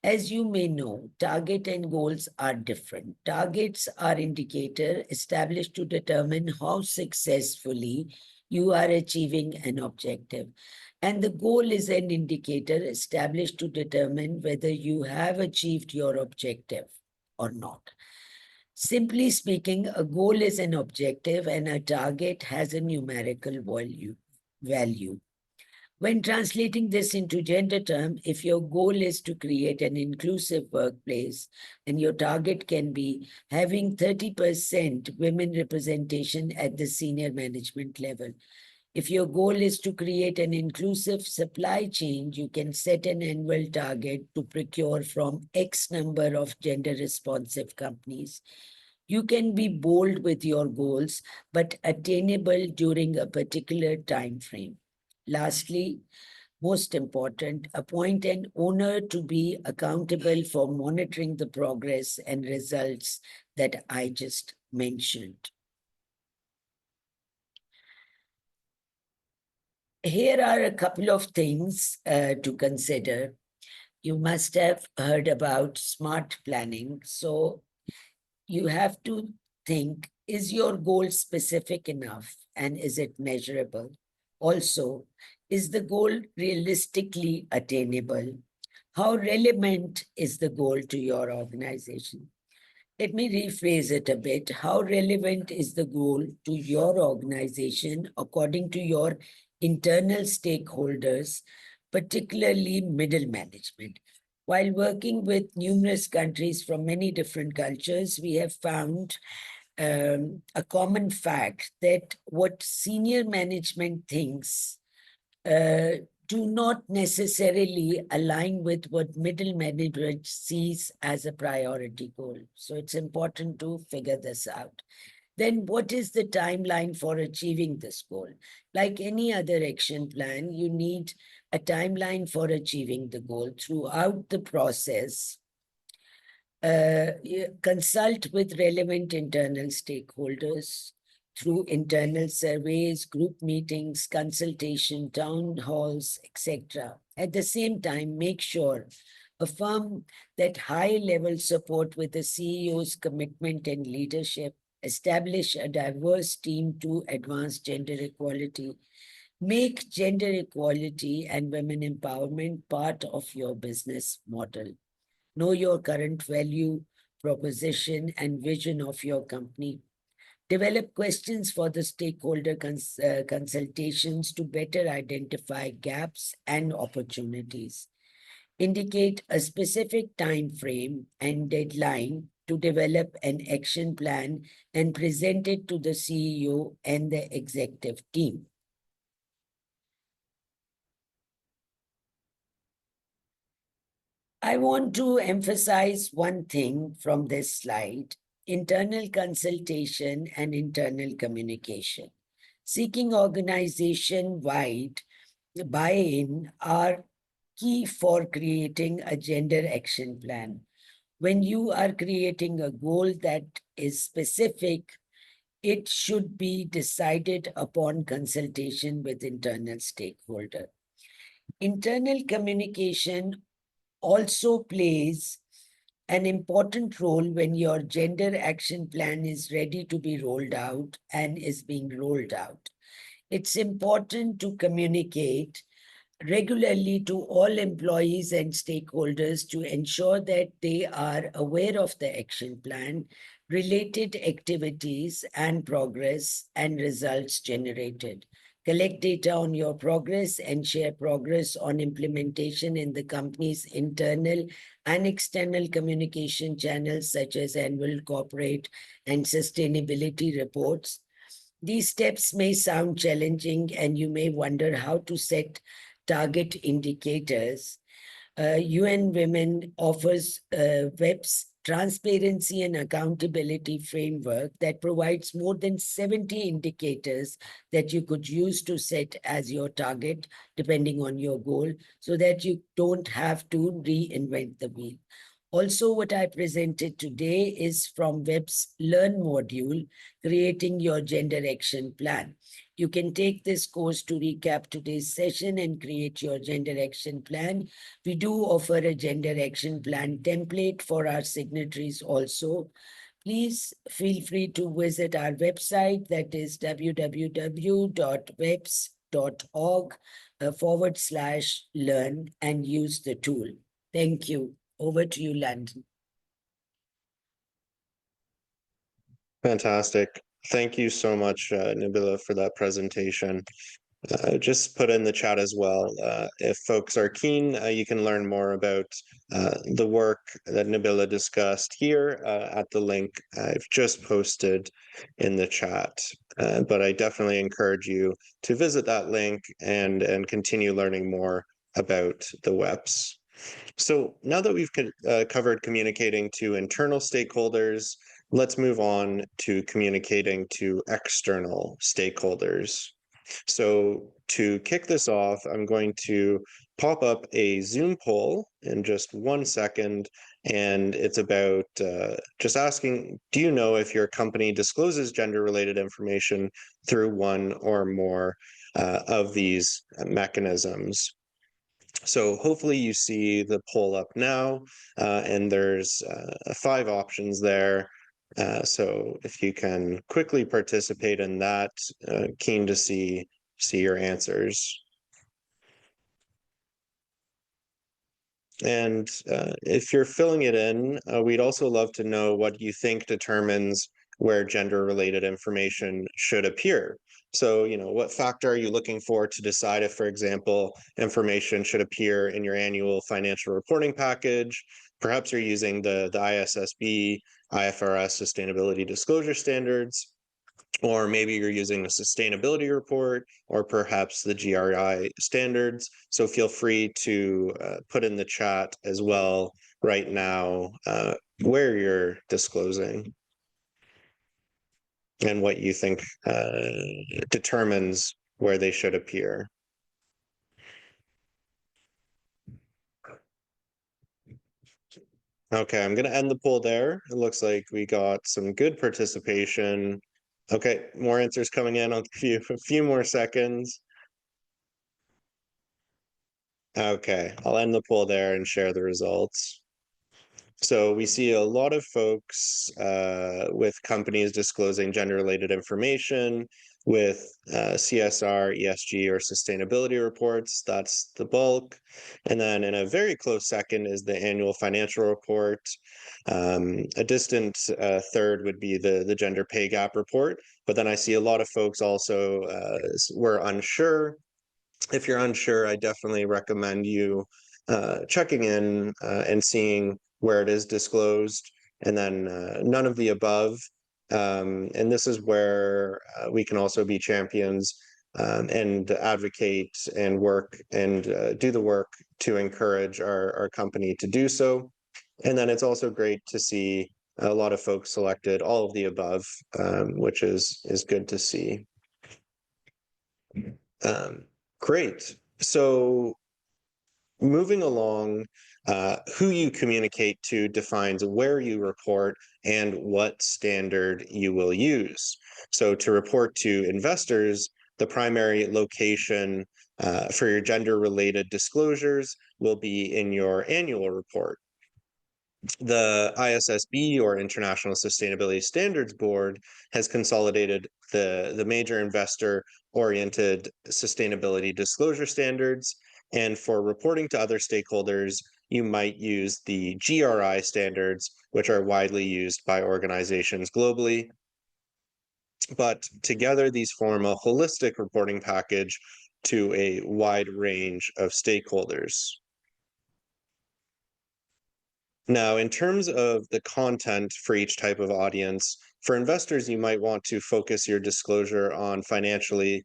As you may know, target and goals are different. Targets are indicators established to determine how successfully you are achieving an objective. And the goal is an indicator established to determine whether you have achieved your objective or not. Simply speaking, a goal is an objective and a target has a numerical value. When translating this into gender terms, if your goal is to create an inclusive workplace and your target can be having 30% women representation at the senior management level. If your goal is to create an inclusive supply chain, you can set an annual target to procure from X number of gender responsive companies. You can be bold with your goals, but attainable during a particular time frame. Lastly, most important, appoint an owner to be accountable for monitoring the progress and results that I just mentioned. Here are a couple of things to consider. You must have heard about smart planning. So you have to think, is your goal specific enough and is it measurable? Also, is the goal realistically attainable? How relevant is the goal to your organization? Let me rephrase it a bit. How relevant is the goal to your organization according to your internal stakeholders, particularly middle management? While working with numerous countries from many different cultures, we have found a common fact that what senior management thinks do not necessarily align with what middle management sees as a priority goal. So it's important to figure this out. Then what is the timeline for achieving this goal? Like any other action plan, you need a timeline for achieving the goal. Throughout the process, consult with relevant internal stakeholders through internal surveys, group meetings, consultation, town halls, etc. At the same time, make sure affirm that high-level support with the CEO's commitment and leadership establish a diverse team to advance gender equality, make gender equality and women empowerment part of your business model. Know your current value, proposition, and vision of your company. Develop questions for the stakeholder consultations to better identify gaps and opportunities. Indicate a specific time frame and deadline to develop an action plan and present it to the CEO and the executive team. I want to emphasize one thing from this slide: internal consultation and internal communication. Seeking organization-wide buy-in are key for creating a gender action plan. When you are creating a goal that is specific, it should be decided upon consultation with internal stakeholder. Internal communication also plays an important role when your gender action plan is ready to be rolled out and is being rolled out. It's important to communicate regularly to all employees and stakeholders to ensure that they are aware of the action plan, related activities and progress and results generated. Collect data on your progress and share progress on implementation in the company's internal and external communication channels, such as annual corporate and sustainability reports. These steps may sound challenging, and you may wonder how to set target indicators. UN Women offers WEP's transparency and accountability framework that provides more than 70 indicators that you could use to set as your target, depending on your goal, so that you don't have to reinvent the wheel. Also, what I presented today is from WEP's Learn module, Creating Your Gender Action Plan. You can take this course to recap today's session and create your gender action plan. We do offer a gender action plan template for our signatories also. Please feel free to visit our website, that is www.weps.org/learn, and use the tool. Thank you. Over to you, Landon. Fantastic. Thank you so much, Nabila, for that presentation. Just put in the chat as well. If folks are keen, you can learn more about the work that Nabila discussed here at the link I've just posted in the chat. But I definitely encourage you to visit that link and continue learning more about the WEPs. So now that we've covered communicating to internal stakeholders, let's move on to communicating to external stakeholders. So to kick this off, I'm going to pop up a Zoom poll in just 1 second, and it's about just asking, do you know if your company discloses gender-related information through one or more of these mechanisms? So hopefully you see the poll up now, and there's 5 options there. So if you can quickly participate in that, keen to see your answers. And if you're filling it in, we'd also love to know what you think determines where gender-related information should appear. So, what factor are you looking for to decide if, for example, information should appear in your annual financial reporting package? Perhaps you're using the ISSB, IFRS Sustainability Disclosure Standards, or maybe you're using a sustainability report, or perhaps the GRI standards. So feel free to put in the chat as well right now where you're disclosing and what you think determines where they should appear. Okay, I'm going to end the poll there. It looks like we got some good participation. Okay, more answers coming in. I'll give you a few more seconds. Okay, I'll end the poll there and share the results. So we see a lot of folks with companies disclosing gender-related information with CSR, ESG, or sustainability reports. That's the bulk. And then in a very close second is the annual financial report. A distant third would be the gender pay gap report. But then I see a lot of folks also were unsure. If you're unsure, I definitely recommend you checking in and seeing where it is disclosed, and then none of the above. And this is where we can also be champions and advocate and work and do the work to encourage our company to do so. And then it's also great to see a lot of folks selected all of the above, which is good to see. Great. So moving along, who you communicate to defines where you report and what standard you will use. So to report to investors, the primary location for your gender-related disclosures will be in your annual report. The ISSB, or International Sustainability Standards Board, has consolidated the major investor-oriented sustainability disclosure standards. And for reporting to other stakeholders, you might use the GRI standards, which are widely used by organizations globally. But together, these form a holistic reporting package to a wide range of stakeholders. Now, in terms of the content for each type of audience, for investors, you might want to focus your disclosure on financially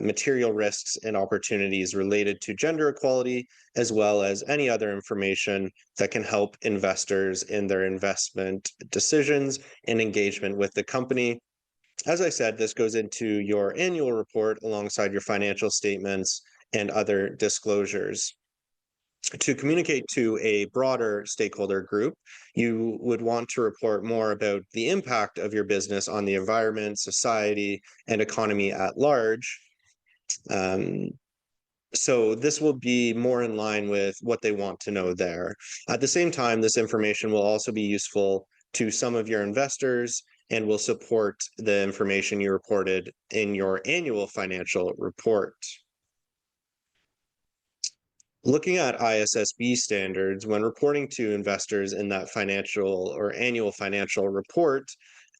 material risks and opportunities related to gender equality, as well as any other information that can help investors in their investment decisions and engagement with the company. As I said, this goes into your annual report alongside your financial statements and other disclosures. To communicate to a broader stakeholder group, you would want to report more about the impact of your business on the environment, society, and economy at large. So this will be more in line with what they want to know there. At the same time, this information will also be useful to some of your investors and will support the information you reported in your annual financial report. Looking at ISSB standards, when reporting to investors in that financial or annual financial report,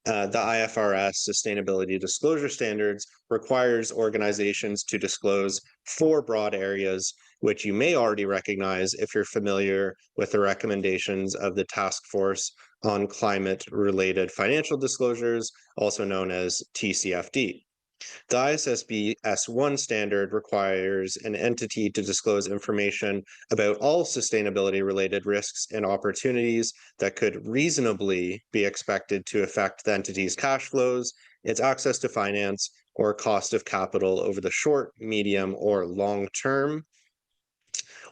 the IFRS Sustainability Disclosure Standards requires organizations to disclose 4 broad areas, which you may already recognize if you're familiar with the recommendations of the Task Force on Climate-Related Financial Disclosures, also known as TCFD. The ISSB S1 standard requires an entity to disclose information about all sustainability-related risks and opportunities that could reasonably be expected to affect the entity's cash flows, its access to finance, or cost of capital over the short, medium, or long term.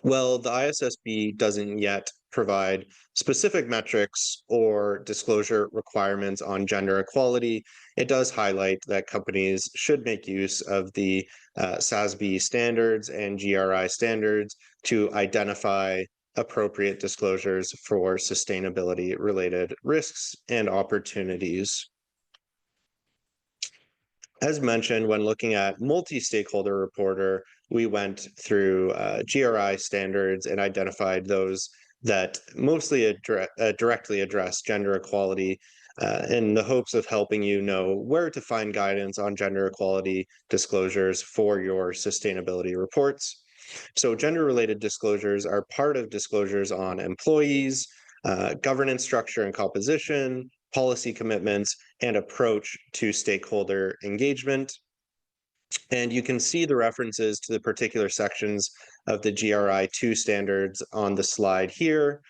Well, the ISSB doesn't yet provide specific metrics or disclosure requirements on gender equality. It does highlight that companies should make use of the SASB standards and GRI standards to identify appropriate disclosures for sustainability-related risks and opportunities. As mentioned, when looking at multi-stakeholder reporter, we went through GRI standards and identified those that mostly directly address gender equality in the hopes of helping you know where to find guidance on gender equality disclosures for your sustainability reports. So gender-related disclosures are part of disclosures on employees, governance structure and composition, policy commitments, and approach to stakeholder engagement. And you can see the references to the particular sections of the GRI 2 standards on the slide here,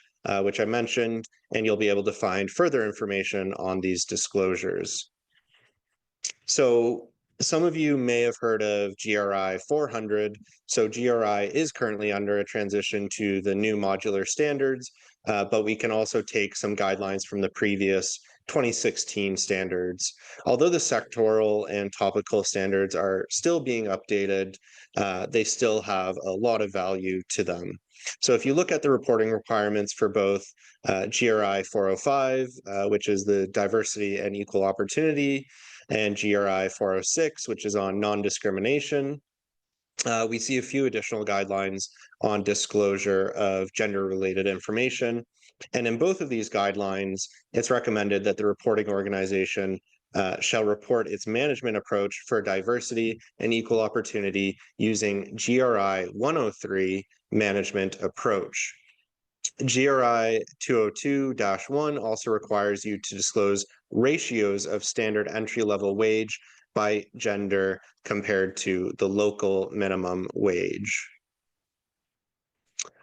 which I mentioned, and you'll be able to find further information on these disclosures. So some of you may have heard of GRI 400. So GRI is currently under a transition to the new modular standards, but we can also take some guidelines from the previous 2016 standards. Although the sectoral and topical standards are still being updated, they still have a lot of value to them. So if you look at the reporting requirements for both GRI 405, which is the diversity and equal opportunity, and GRI 406, which is on non-discrimination, we see a few additional guidelines on disclosure of gender-related information. And in both of these guidelines, it's recommended that the reporting organization shall report its management approach for diversity and equal opportunity using GRI 103 management approach. GRI 202-1 also requires you to disclose ratios of standard entry-level wage by gender compared to the local minimum wage.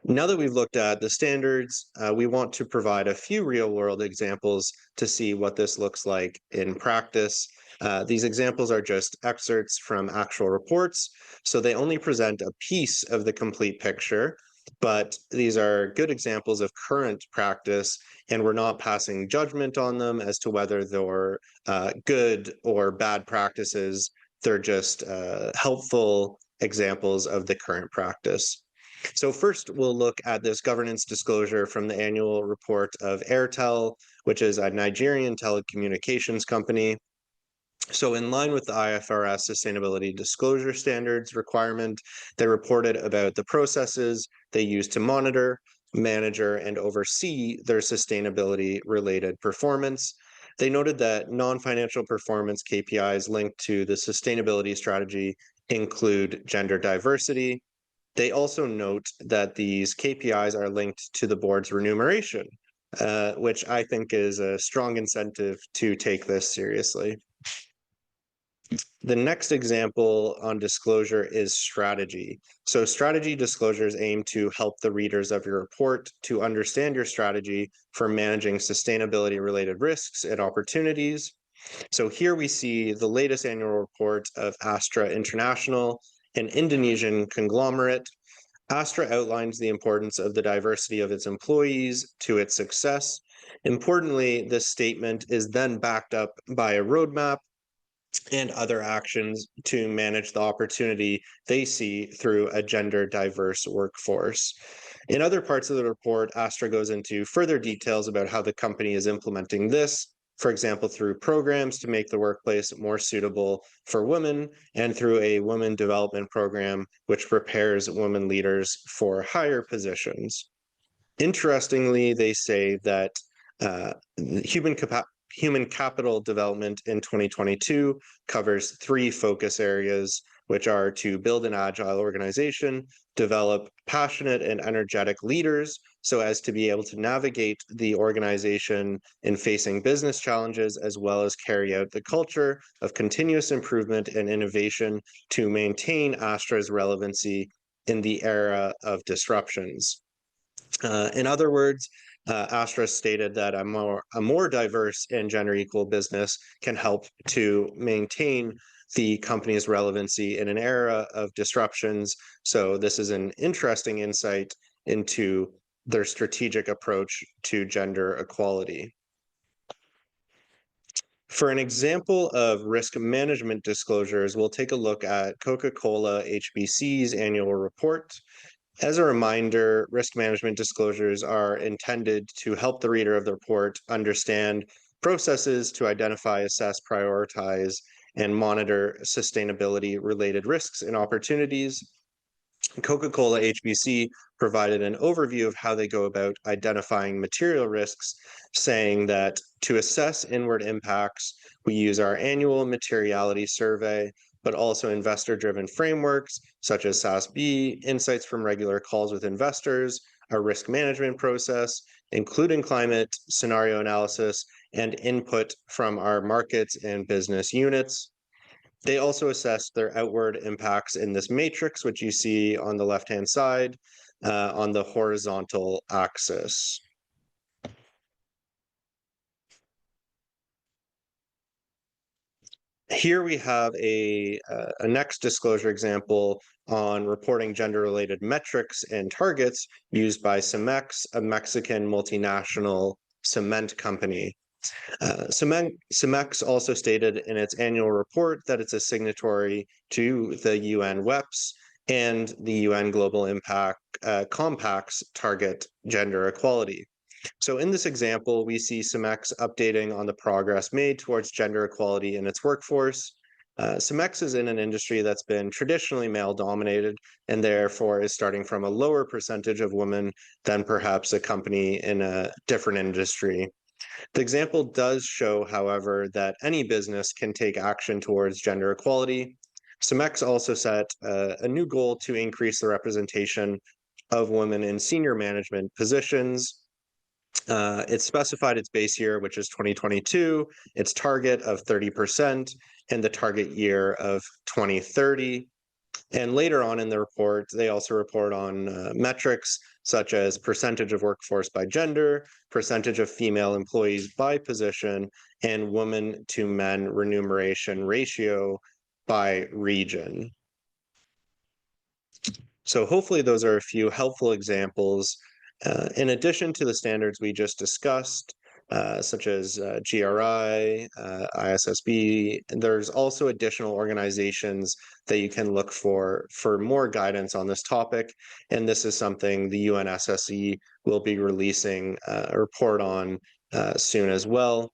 Now that we've looked at the standards, we want to provide a few real-world examples to see what this looks like in practice. These examples are just excerpts from actual reports, so they only present a piece of the complete picture, but these are good examples of current practice, and we're not passing judgment on them as to whether they're good or bad practices. They're just helpful examples of the current practice. So first, we'll look at this governance disclosure from the annual report of Airtel, which is a Nigerian telecommunications company. So in line with the IFRS Sustainability Disclosure Standards requirement, they reported about the processes they use to monitor, manage, and oversee their sustainability-related performance. They noted that non-financial performance KPIs linked to the sustainability strategy include gender diversity. They also note that these KPIs are linked to the board's remuneration, which I think is a strong incentive to take this seriously. The next example on disclosure is strategy. So strategy disclosures aim to help the readers of your report to understand your strategy for managing sustainability-related risks and opportunities. So here we see the latest annual report of Astra International, an Indonesian conglomerate. Astra outlines the importance of the diversity of its employees to its success. Importantly, this statement is then backed up by a roadmap and other actions to manage the opportunity they see through a gender diverse workforce. In other parts of the report, Astra goes into further details about how the company is implementing this, for example, through programs to make the workplace more suitable for women and through a women development program which prepares women leaders for higher positions. Interestingly, they say that human capital development in 2022 covers 3 focus areas, which are to build an agile organization, develop passionate and energetic leaders so as to be able to navigate the organization in facing business challenges, as well as carry out the culture of continuous improvement and innovation to maintain Astra's relevancy in the era of disruptions. In other words, Astra stated that a more diverse and gender equal business can help to maintain the company's relevancy in an era of disruptions. So this is an interesting insight into their strategic approach to gender equality. For an example of risk management disclosures, we'll take a look at Coca-Cola HBC's annual report. As a reminder, risk management disclosures are intended to help the reader of the report understand processes to identify, assess, prioritize, and monitor sustainability-related risks and opportunities. Coca-Cola HBC provided an overview of how they go about identifying material risks, saying that to assess inward impacts, we use our annual materiality survey, but also investor-driven frameworks such as SASB, insights from regular calls with investors, our risk management process, including climate scenario analysis, and input from our markets and business units. They also assessed their outward impacts in this matrix, which you see on the left-hand side on the horizontal axis. Here we have a next disclosure example on reporting gender-related metrics and targets used by Cemex, a Mexican multinational cement company. CEMEX also stated in its annual report that it's a signatory to the UN WEPs and the UN Global Impact Compact's target gender equality. So in this example, we see CEMEX updating on the progress made towards gender equality in its workforce. CEMEX is in an industry that's been traditionally male-dominated and therefore is starting from a lower percentage of women than perhaps a company in a different industry. The example does show, however, that any business can take action towards gender equality. CEMEX also set a new goal to increase the representation of women in senior management positions. It specified its base year, which is 2022, its target of 30%, and the target year of 2030. And later on in the report, they also report on metrics such as percentage of workforce by gender, percentage of female employees by position, and women to men remuneration ratio by region. So hopefully those are a few helpful examples. In addition to the standards we just discussed, such as GRI, ISSB, there's also additional organizations that you can look for more guidance on this topic. And this is something the UNSSE will be releasing a report on soon as well.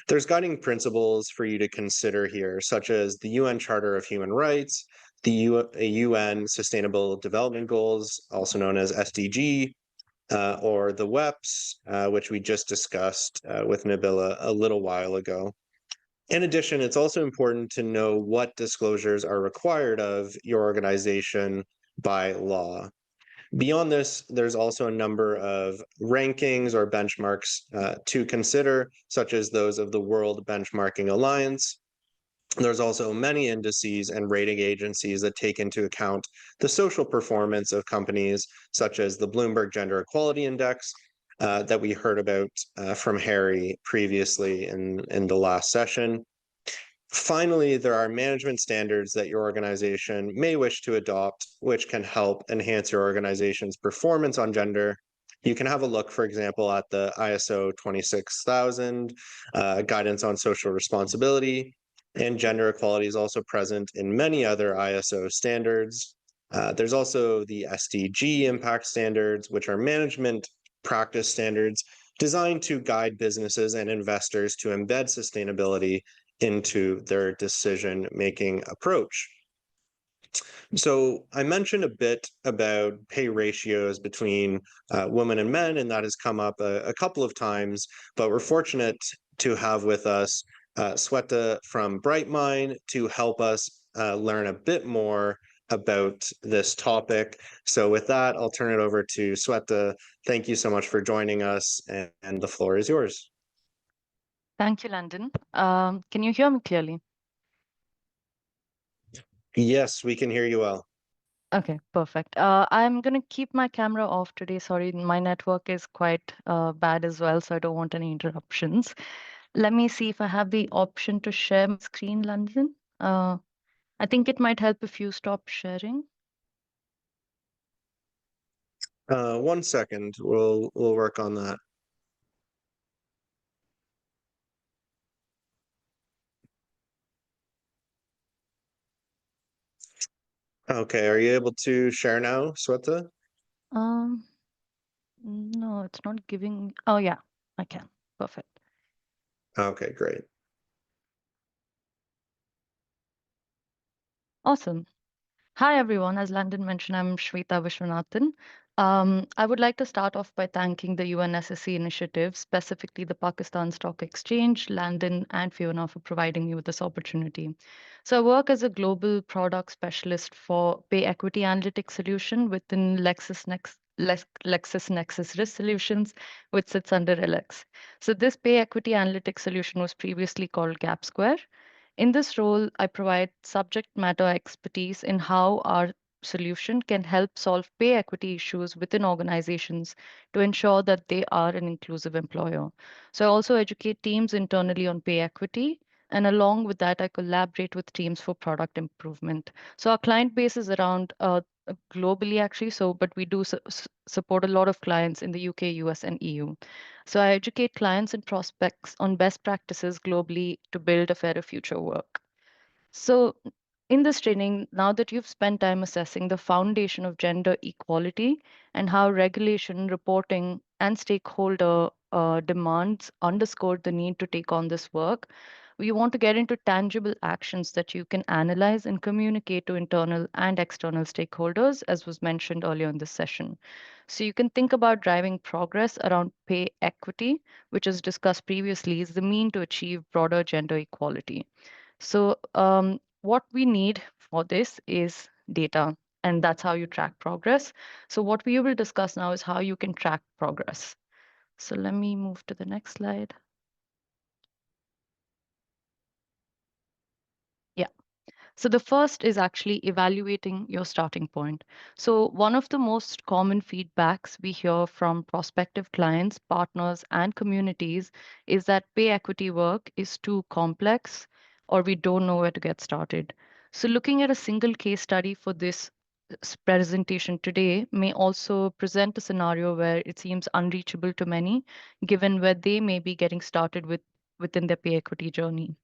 There's guiding principles for you to consider here, such as the UN Charter of Human Rights, the UN Sustainable Development Goals, also known as SDG, or the WEPs, which we just discussed with Nabila a little while ago. In addition, it's also important to know what disclosures are required of your organization by law. Beyond this, there's also a number of rankings or benchmarks to consider, such as those of the World Benchmarking Alliance. There's also many indices and rating agencies that take into account the social performance of companies, such as the Bloomberg Gender Equality Index that we heard about from Harry previously in the last session. Finally, there are management standards that your organization may wish to adopt, which can help enhance your organization's performance on gender. You can have a look, for example, at the ISO 26000 guidance on social responsibility, and gender equality is also present in many other ISO standards. There's also the SDG impact standards, which are management practice standards designed to guide businesses and investors to embed sustainability into their decision-making approach. So I mentioned a bit about pay ratios between women and men, and that has come up a couple of times, but we're fortunate to have with us Sweta from Brightmind to help us learn a bit more about this topic. So with that, I'll turn it over to Sweta. Thank you so much for joining us, and the floor is yours. Thank you, Landon. Can you hear me clearly? Yes, we can hear you well. Okay, perfect. I'm going to keep my camera off today. Sorry, my network is quite bad as well, so I don't want any interruptions. Let me see if I have the option to share my screen, Landon. I think it might help if you stop sharing. 1 second, we'll work on that. Okay, are you able to share now, Sweta? No, it's not giving. Oh, yeah, I can. Perfect. Okay, great. Awesome. Hi, everyone. As Landon mentioned, I'm Shweta Vishwanathan. I would like to start off by thanking the UNSSE initiative, specifically the Pakistan Stock Exchange, Landon, and Fiona for providing me with this opportunity. So I work as a global product specialist for pay equity analytics solution within LexisNexis Risk Solutions, which sits under LX. So this pay equity analytics solution was previously called GapSquare. In this role, I provide subject matter expertise in how our solution can help solve pay equity issues within organizations to ensure that they are an inclusive employer. So I also educate teams internally on pay equity. And along with that, I collaborate with teams for product improvement. So our client base is around globally actually. So, but we do support a lot of clients in the UK, US, and EU. So I educate clients and prospects on best practices globally to build a fairer future work. So, in this training, now that you've spent time assessing the foundation of gender equality and how regulation, reporting, and stakeholder demands underscored the need to take on this work, we want to get into tangible actions that you can analyze and communicate to internal and external stakeholders, as was mentioned earlier in this session. So, you can think about driving progress around pay equity, which, as discussed previously, is the mean to achieve broader gender equality. So what we need for this is data, and that's how you track progress. So what we will discuss now is how you can track progress. So let me move to the next slide. Yeah. So the first is actually evaluating your starting point. So one of the most common feedbacks we hear from prospective clients, partners, and communities is that pay equity work is too complex or we don't know where to get started. So looking at a single case study for this presentation today may also present a scenario where it seems unreachable to many, given where they may be getting started within their pay equity journey.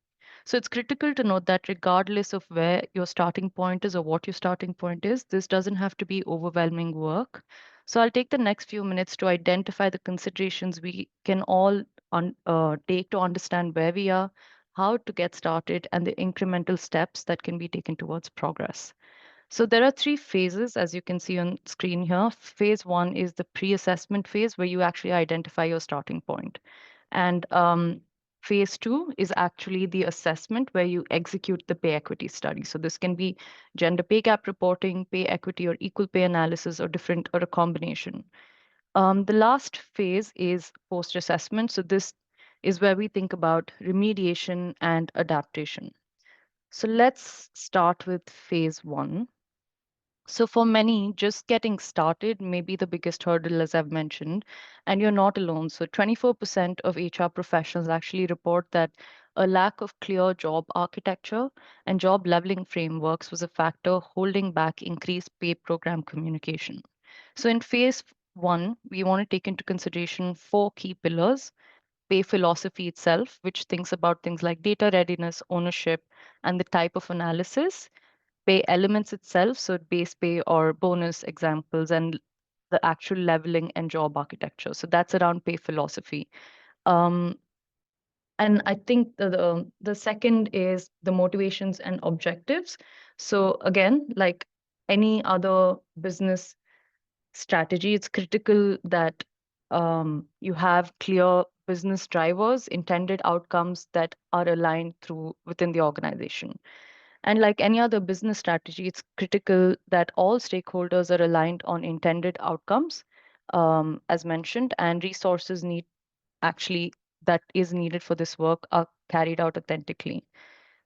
So it's critical to note that regardless of where your starting point is or what your starting point is, this doesn't have to be overwhelming work. So I'll take the next few minutes to identify the considerations we can all take to understand where we are, how to get started, and the incremental steps that can be taken towards progress. So there are three phases, as you can see on screen here. Phase one is the pre-assessment phase, where you actually identify your starting point. And phase two is actually the assessment where you execute the pay equity study. So this can be gender pay gap reporting, pay equity or equal pay analysis, or different or a combination. The last phase is post-assessment. So this is where we think about remediation and adaptation. So let's start with phase one. So for many, just getting started may be the biggest hurdle, as I've mentioned, and you're not alone. So 24% of HR professionals actually report that a lack of clear job architecture and job leveling frameworks was a factor holding back increased pay program communication. So in phase one, we want to take into consideration four key pillars: pay philosophy itself, which thinks about things like data readiness, ownership, and the type of analysis; pay elements itself, so base pay or bonus examples, and the actual leveling and job architecture. So that's around pay philosophy. Um, and I think the second is the motivations and objectives. So again, like any other business strategy, it's critical that you have clear business drivers, intended outcomes that are aligned through within the organization. And like any other business strategy, it's critical that all stakeholders are aligned on intended outcomes, as mentioned, and resources need actually that is needed for this work are carried out authentically.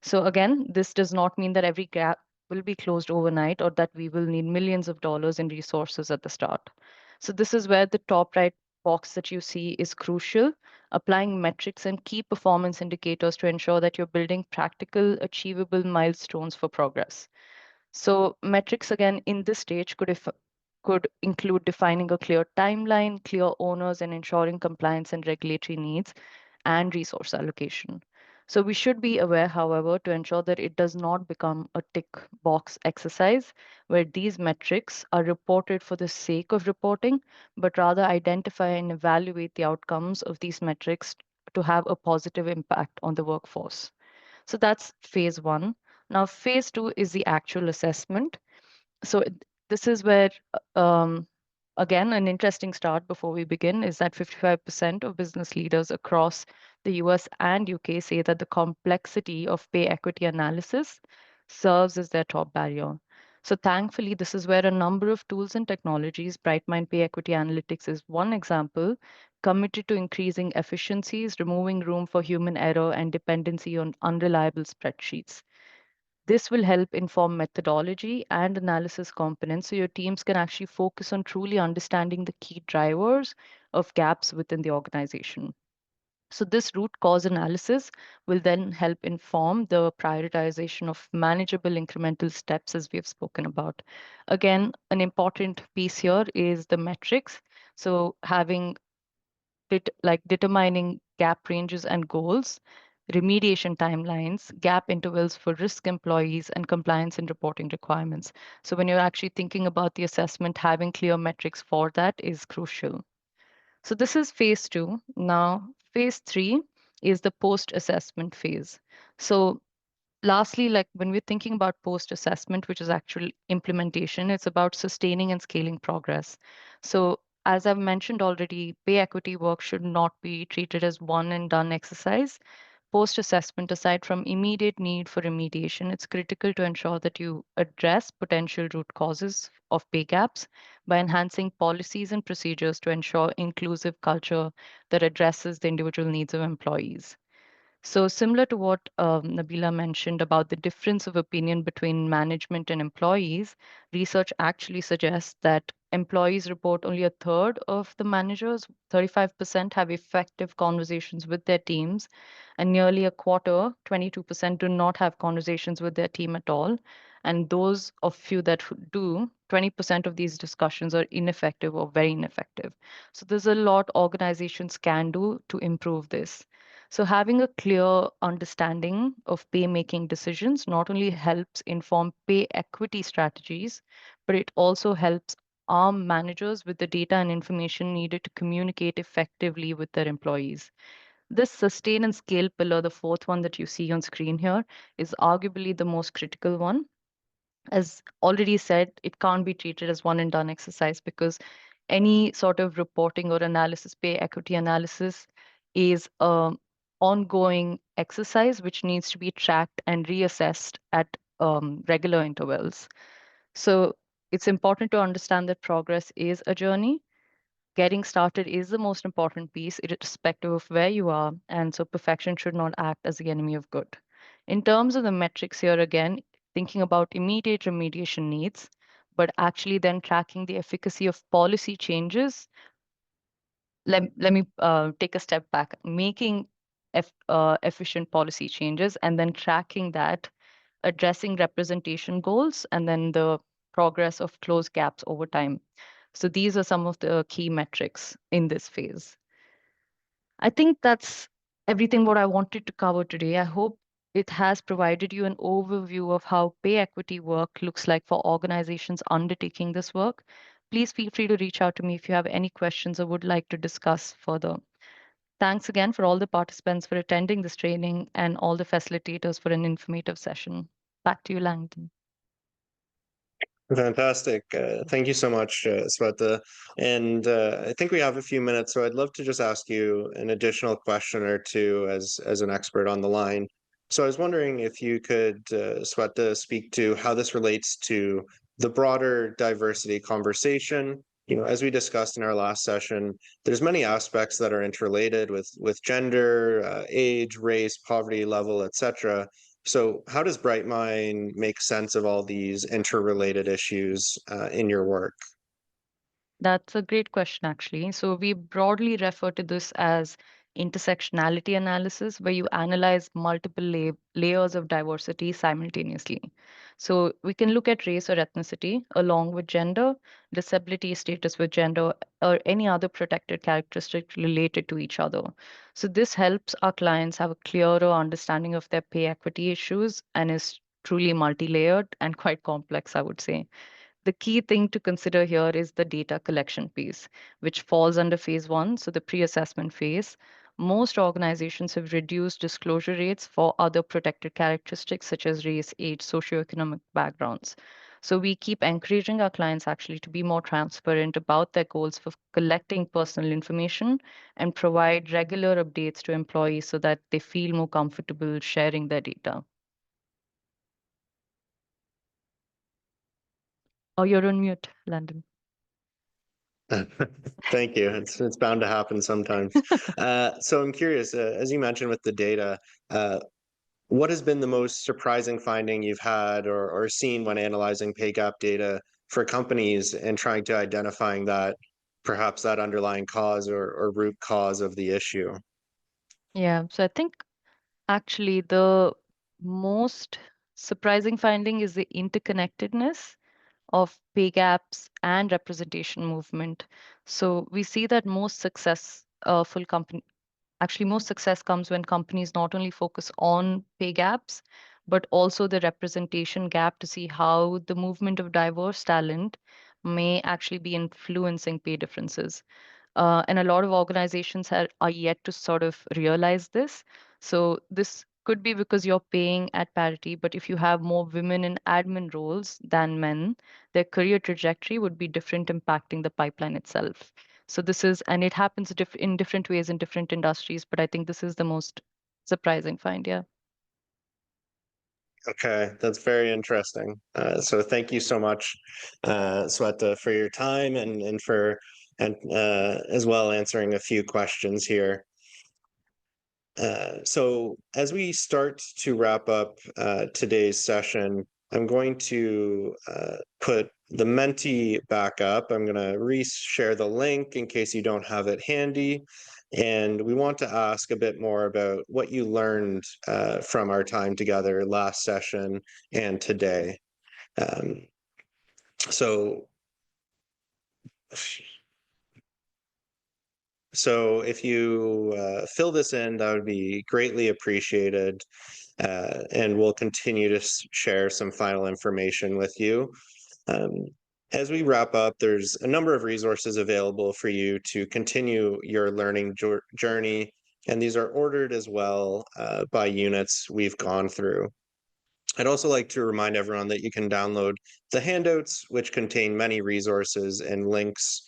So again, this does not mean that every gap will be closed overnight or that we will need millions of dollars in resources at the start. So this is where the top right box that you see is crucial, applying metrics and key performance indicators to ensure that you're building practical, achievable milestones for progress. So metrics again in this stage could include defining a clear timeline, clear owners, and ensuring compliance and regulatory needs and resource allocation. So we should be aware, however, to ensure that it does not become a tick box exercise where these metrics are reported for the sake of reporting, but rather identify and evaluate the outcomes of these metrics to have a positive impact on the workforce. So that's phase one. Now, phase two is the actual assessment. So this is where, again, an interesting start before we begin is that 55% of business leaders across the US and UK say that the complexity of pay equity analysis serves as their top barrier. So thankfully, this is where a number of tools and technologies, Brightmind Pay Equity Analytics is one example, committed to increasing efficiencies, removing room for human error and dependency on unreliable spreadsheets. This will help inform methodology and analysis components so your teams can actually focus on truly understanding the key drivers of gaps within the organization. So this root cause analysis will then help inform the prioritization of manageable incremental steps as we have spoken about. Again, an important piece here is the metrics. So having determining gap ranges and goals, remediation timelines, gap intervals for risk employees, and compliance and reporting requirements. So when you're actually thinking about the assessment, having clear metrics for that is crucial. So this is phase 2. Now, phase 3 is the post-assessment phase. So lastly, like when we're thinking about post-assessment, which is actual implementation, it's about sustaining and scaling progress. So as I've mentioned already, pay equity work should not be treated as one and done exercise. Post-assessment, aside from immediate need for remediation, it's critical to ensure that you address potential root causes of pay gaps by enhancing policies and procedures to ensure inclusive culture that addresses the individual needs of employees. So similar to what Nabila mentioned about the difference of opinion between management and employees, research actually suggests that employees report only a third of the managers, 35% have effective conversations with their teams, and nearly a quarter, 22%, do not have conversations with their team at all. And those of few that do, 20% of these discussions are ineffective or very ineffective. So there's a lot organizations can do to improve this. So having a clear understanding of pay making decisions not only helps inform pay equity strategies, but it also helps arm managers with the data and information needed to communicate effectively with their employees. This sustain and scale pillar, the fourth one that you see on screen here, is arguably the most critical one. As already said, it can't be treated as one and done exercise because any sort of reporting or analysis, pay equity analysis, is an ongoing exercise which needs to be tracked and reassessed at regular intervals. So it's important to understand that progress is a journey. Getting started is the most important piece, irrespective of where you are, and so perfection should not act as the enemy of good. In terms of the metrics here, again, thinking about immediate remediation needs, but actually then tracking the efficacy of policy changes. Let me take a step back, making efficient policy changes and then tracking that, addressing representation goals, and then the progress of close gaps over time. So these are some of the key metrics in this phase. I think that's everything what I wanted to cover today. I hope it has provided you an overview of how pay equity work looks like for organizations undertaking this work. Please feel free to reach out to me if you have any questions or would like to discuss further. Thanks again for all the participants for attending this training and all the facilitators for an informative session. Back to you, Langdon. Fantastic. Thank you so much, Sweta. And I think we have a few minutes, so I'd love to just ask you an additional question or two as an expert on the line. So I was wondering if you could, Sweta, speak to how this relates to the broader diversity conversation. You know, as we discussed in our last session, there's many aspects that are interrelated with gender, age, race, poverty level, etc. So how does Brightmind make sense of all these interrelated issues in your work? That's a great question, actually. So we broadly refer to this as intersectionality analysis, where you analyze multiple layers of diversity simultaneously. So we can look at race or ethnicity along with gender, disability status with gender, or any other protected characteristic related to each other. So this helps our clients have a clearer understanding of their pay equity issues and is truly multi-layered and quite complex, I would say. The key thing to consider here is the data collection piece, which falls under phase 1, so the pre-assessment phase. Most organizations have reduced disclosure rates for other protected characteristics such as race, age, socioeconomic backgrounds. So we keep encouraging our clients actually to be more transparent about their goals for collecting personal information and provide regular updates to employees so that they feel more comfortable sharing their data. Oh, you're on mute, Landon. Thank you. It's bound to happen sometimes. So I'm curious, as you mentioned with the data, what has been the most surprising finding you've had or seen when analyzing pay gap data for companies and trying to identifying that perhaps that underlying cause or root cause of the issue? Yeah, so I think actually the most surprising finding is the interconnectedness of pay gaps and representation movement. So we see that most success comes when companies not only focus on pay gaps, but also the representation gap to see how the movement of diverse talent may actually be influencing pay differences. And a lot of organizations are yet to sort of realize this. So this could be because you're paying at parity, but if you have more women in admin roles than men, their career trajectory would be different, impacting the pipeline itself. So this is, and it happens in different ways in different industries, but I think this is the most surprising find. Yeah. Okay, that's very interesting. So thank you so much, Sweta, for your time and for as well answering a few questions here. So as we start to wrap up today's session, I'm going to put the Menti back up. I'm going to re-share the link in case you don't have it handy. And we want to ask a bit more about what you learned from our time together last session and today. So if you fill this in, that would be greatly appreciated. And we'll continue to share some final information with you. As we wrap up, there's a number of resources available for you to continue your learning journey, and these are ordered as well by units we've gone through. I'd also like to remind everyone that you can download the handouts, which contain many resources and links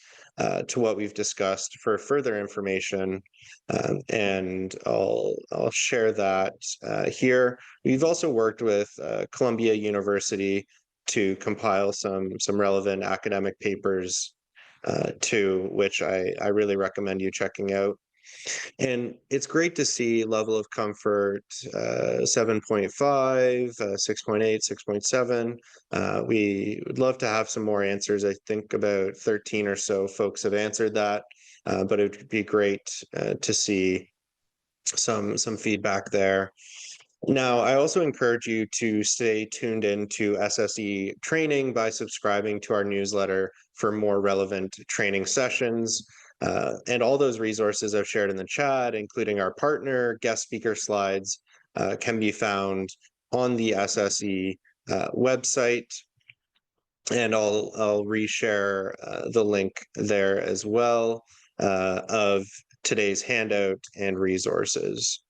to what we've discussed for further information. And I'll share that here. We've also worked with Columbia University to compile some relevant academic papers too, which I really recommend you checking out. And it's great to see level of comfort 7.5, 6.8, 6.7. We would love to have some more answers. I think about 13 or so folks have answered that, but it would be great to see some feedback there. Now, I also encourage you to stay tuned into SSE training by subscribing to our newsletter for more relevant training sessions. And all those resources I've shared in the chat, including our partner, guest speaker slides, can be found on the SSE website. And I'll reshare the link there as well of today's handout and resources.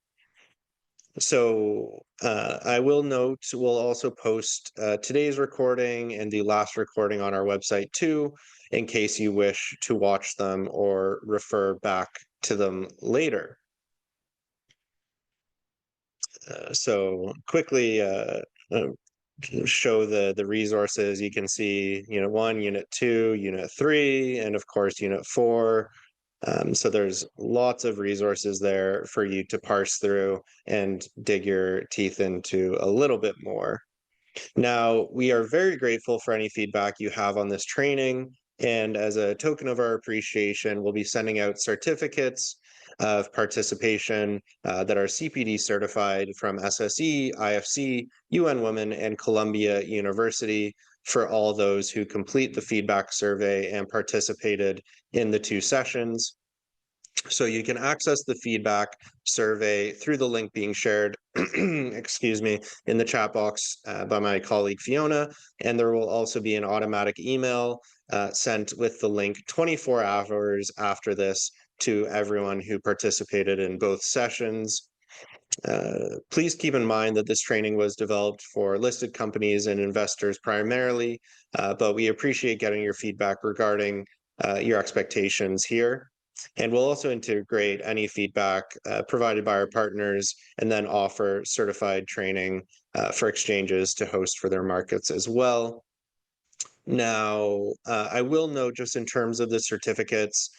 So I will note we'll also post today's recording and the last recording on our website too, in case you wish to watch them or refer back to them later. So quickly show the resources. You can see Unit 1, Unit 2, Unit 3, and of course Unit 4. So there's lots of resources there for you to parse through and dig your teeth into a little bit more. Now, we are very grateful for any feedback you have on this training. And as a token of our appreciation, we'll be sending out certificates of participation that are CPD certified from SSE, IFC, UN Women, and Columbia University for all those who complete the feedback survey and participated in the 2 sessions. So you can access the feedback survey through the link being shared, excuse me, in the chat box by my colleague Fiona, and there will also be an automatic email sent with the link 24 hours after this to everyone who participated in both sessions. Please keep in mind that this training was developed for listed companies and investors primarily, but we appreciate getting your feedback regarding your expectations here. And we'll also integrate any feedback provided by our partners and then offer certified training for exchanges to host for their markets as well. Now, I will note just in terms of the certificates,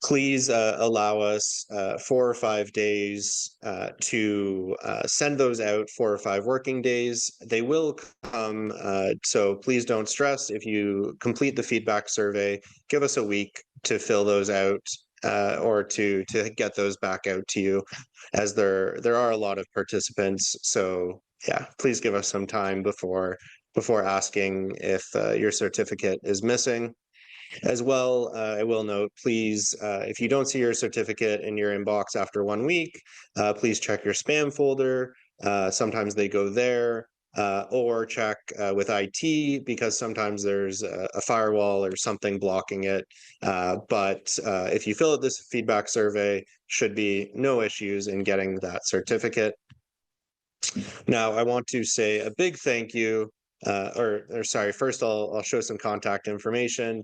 please allow us 4 or 5 days to send those out, 4 or 5 working days. They will come, so please don't stress. If you complete the feedback survey, give us a week to fill those out or to get those back out to you, as there are a lot of participants. So yeah, please give us some time before asking if your certificate is missing. As well, I will note, please, if you don't see your certificate in your inbox after 1 week, please check your spam folder. Sometimes they go there, or check with IT, because sometimes there's a firewall or something blocking it. But if you fill out this feedback survey, should be no issues in getting that certificate. Now, I want to say a big thank you, or sorry, first I'll show some contact information.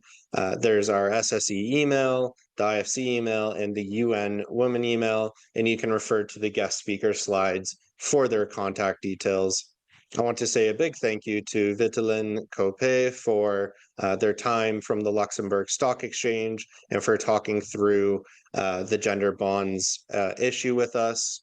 There's our SSE email, the IFC email, and the UN Women email, and you can refer to the guest speaker slides for their contact details. I want to say a big thank you to Vitaline Copé for their time from the Luxembourg Stock Exchange and for talking through the gender bonds issue with us.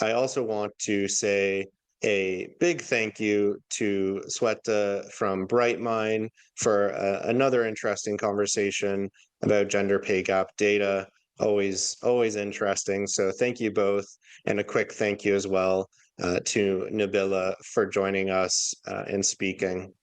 I also want to say a big thank you to Sweta from Brightmine for another interesting conversation about gender pay gap data. Always interesting. So thank you both. And a quick thank you as well to Nabila for joining us and speaking.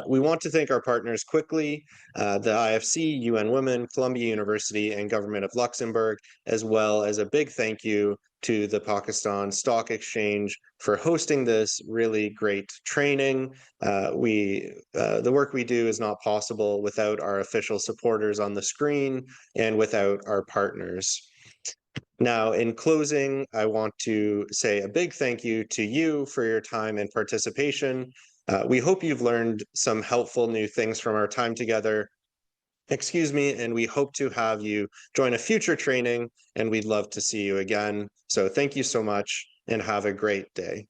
We want to thank our partners quickly, the IFC, UN Women, Columbia University, and Government of Luxembourg, as well as a big thank you to the Pakistan Stock Exchange for hosting this really great training. The work we do is not possible without our official supporters on the screen and without our partners. Now, in closing, I want to say a big thank you to you for your time and participation. We hope you've learned some helpful new things from our time together. And we hope to have you join a future training, and we'd love to see you again. So thank you so much and have a great day.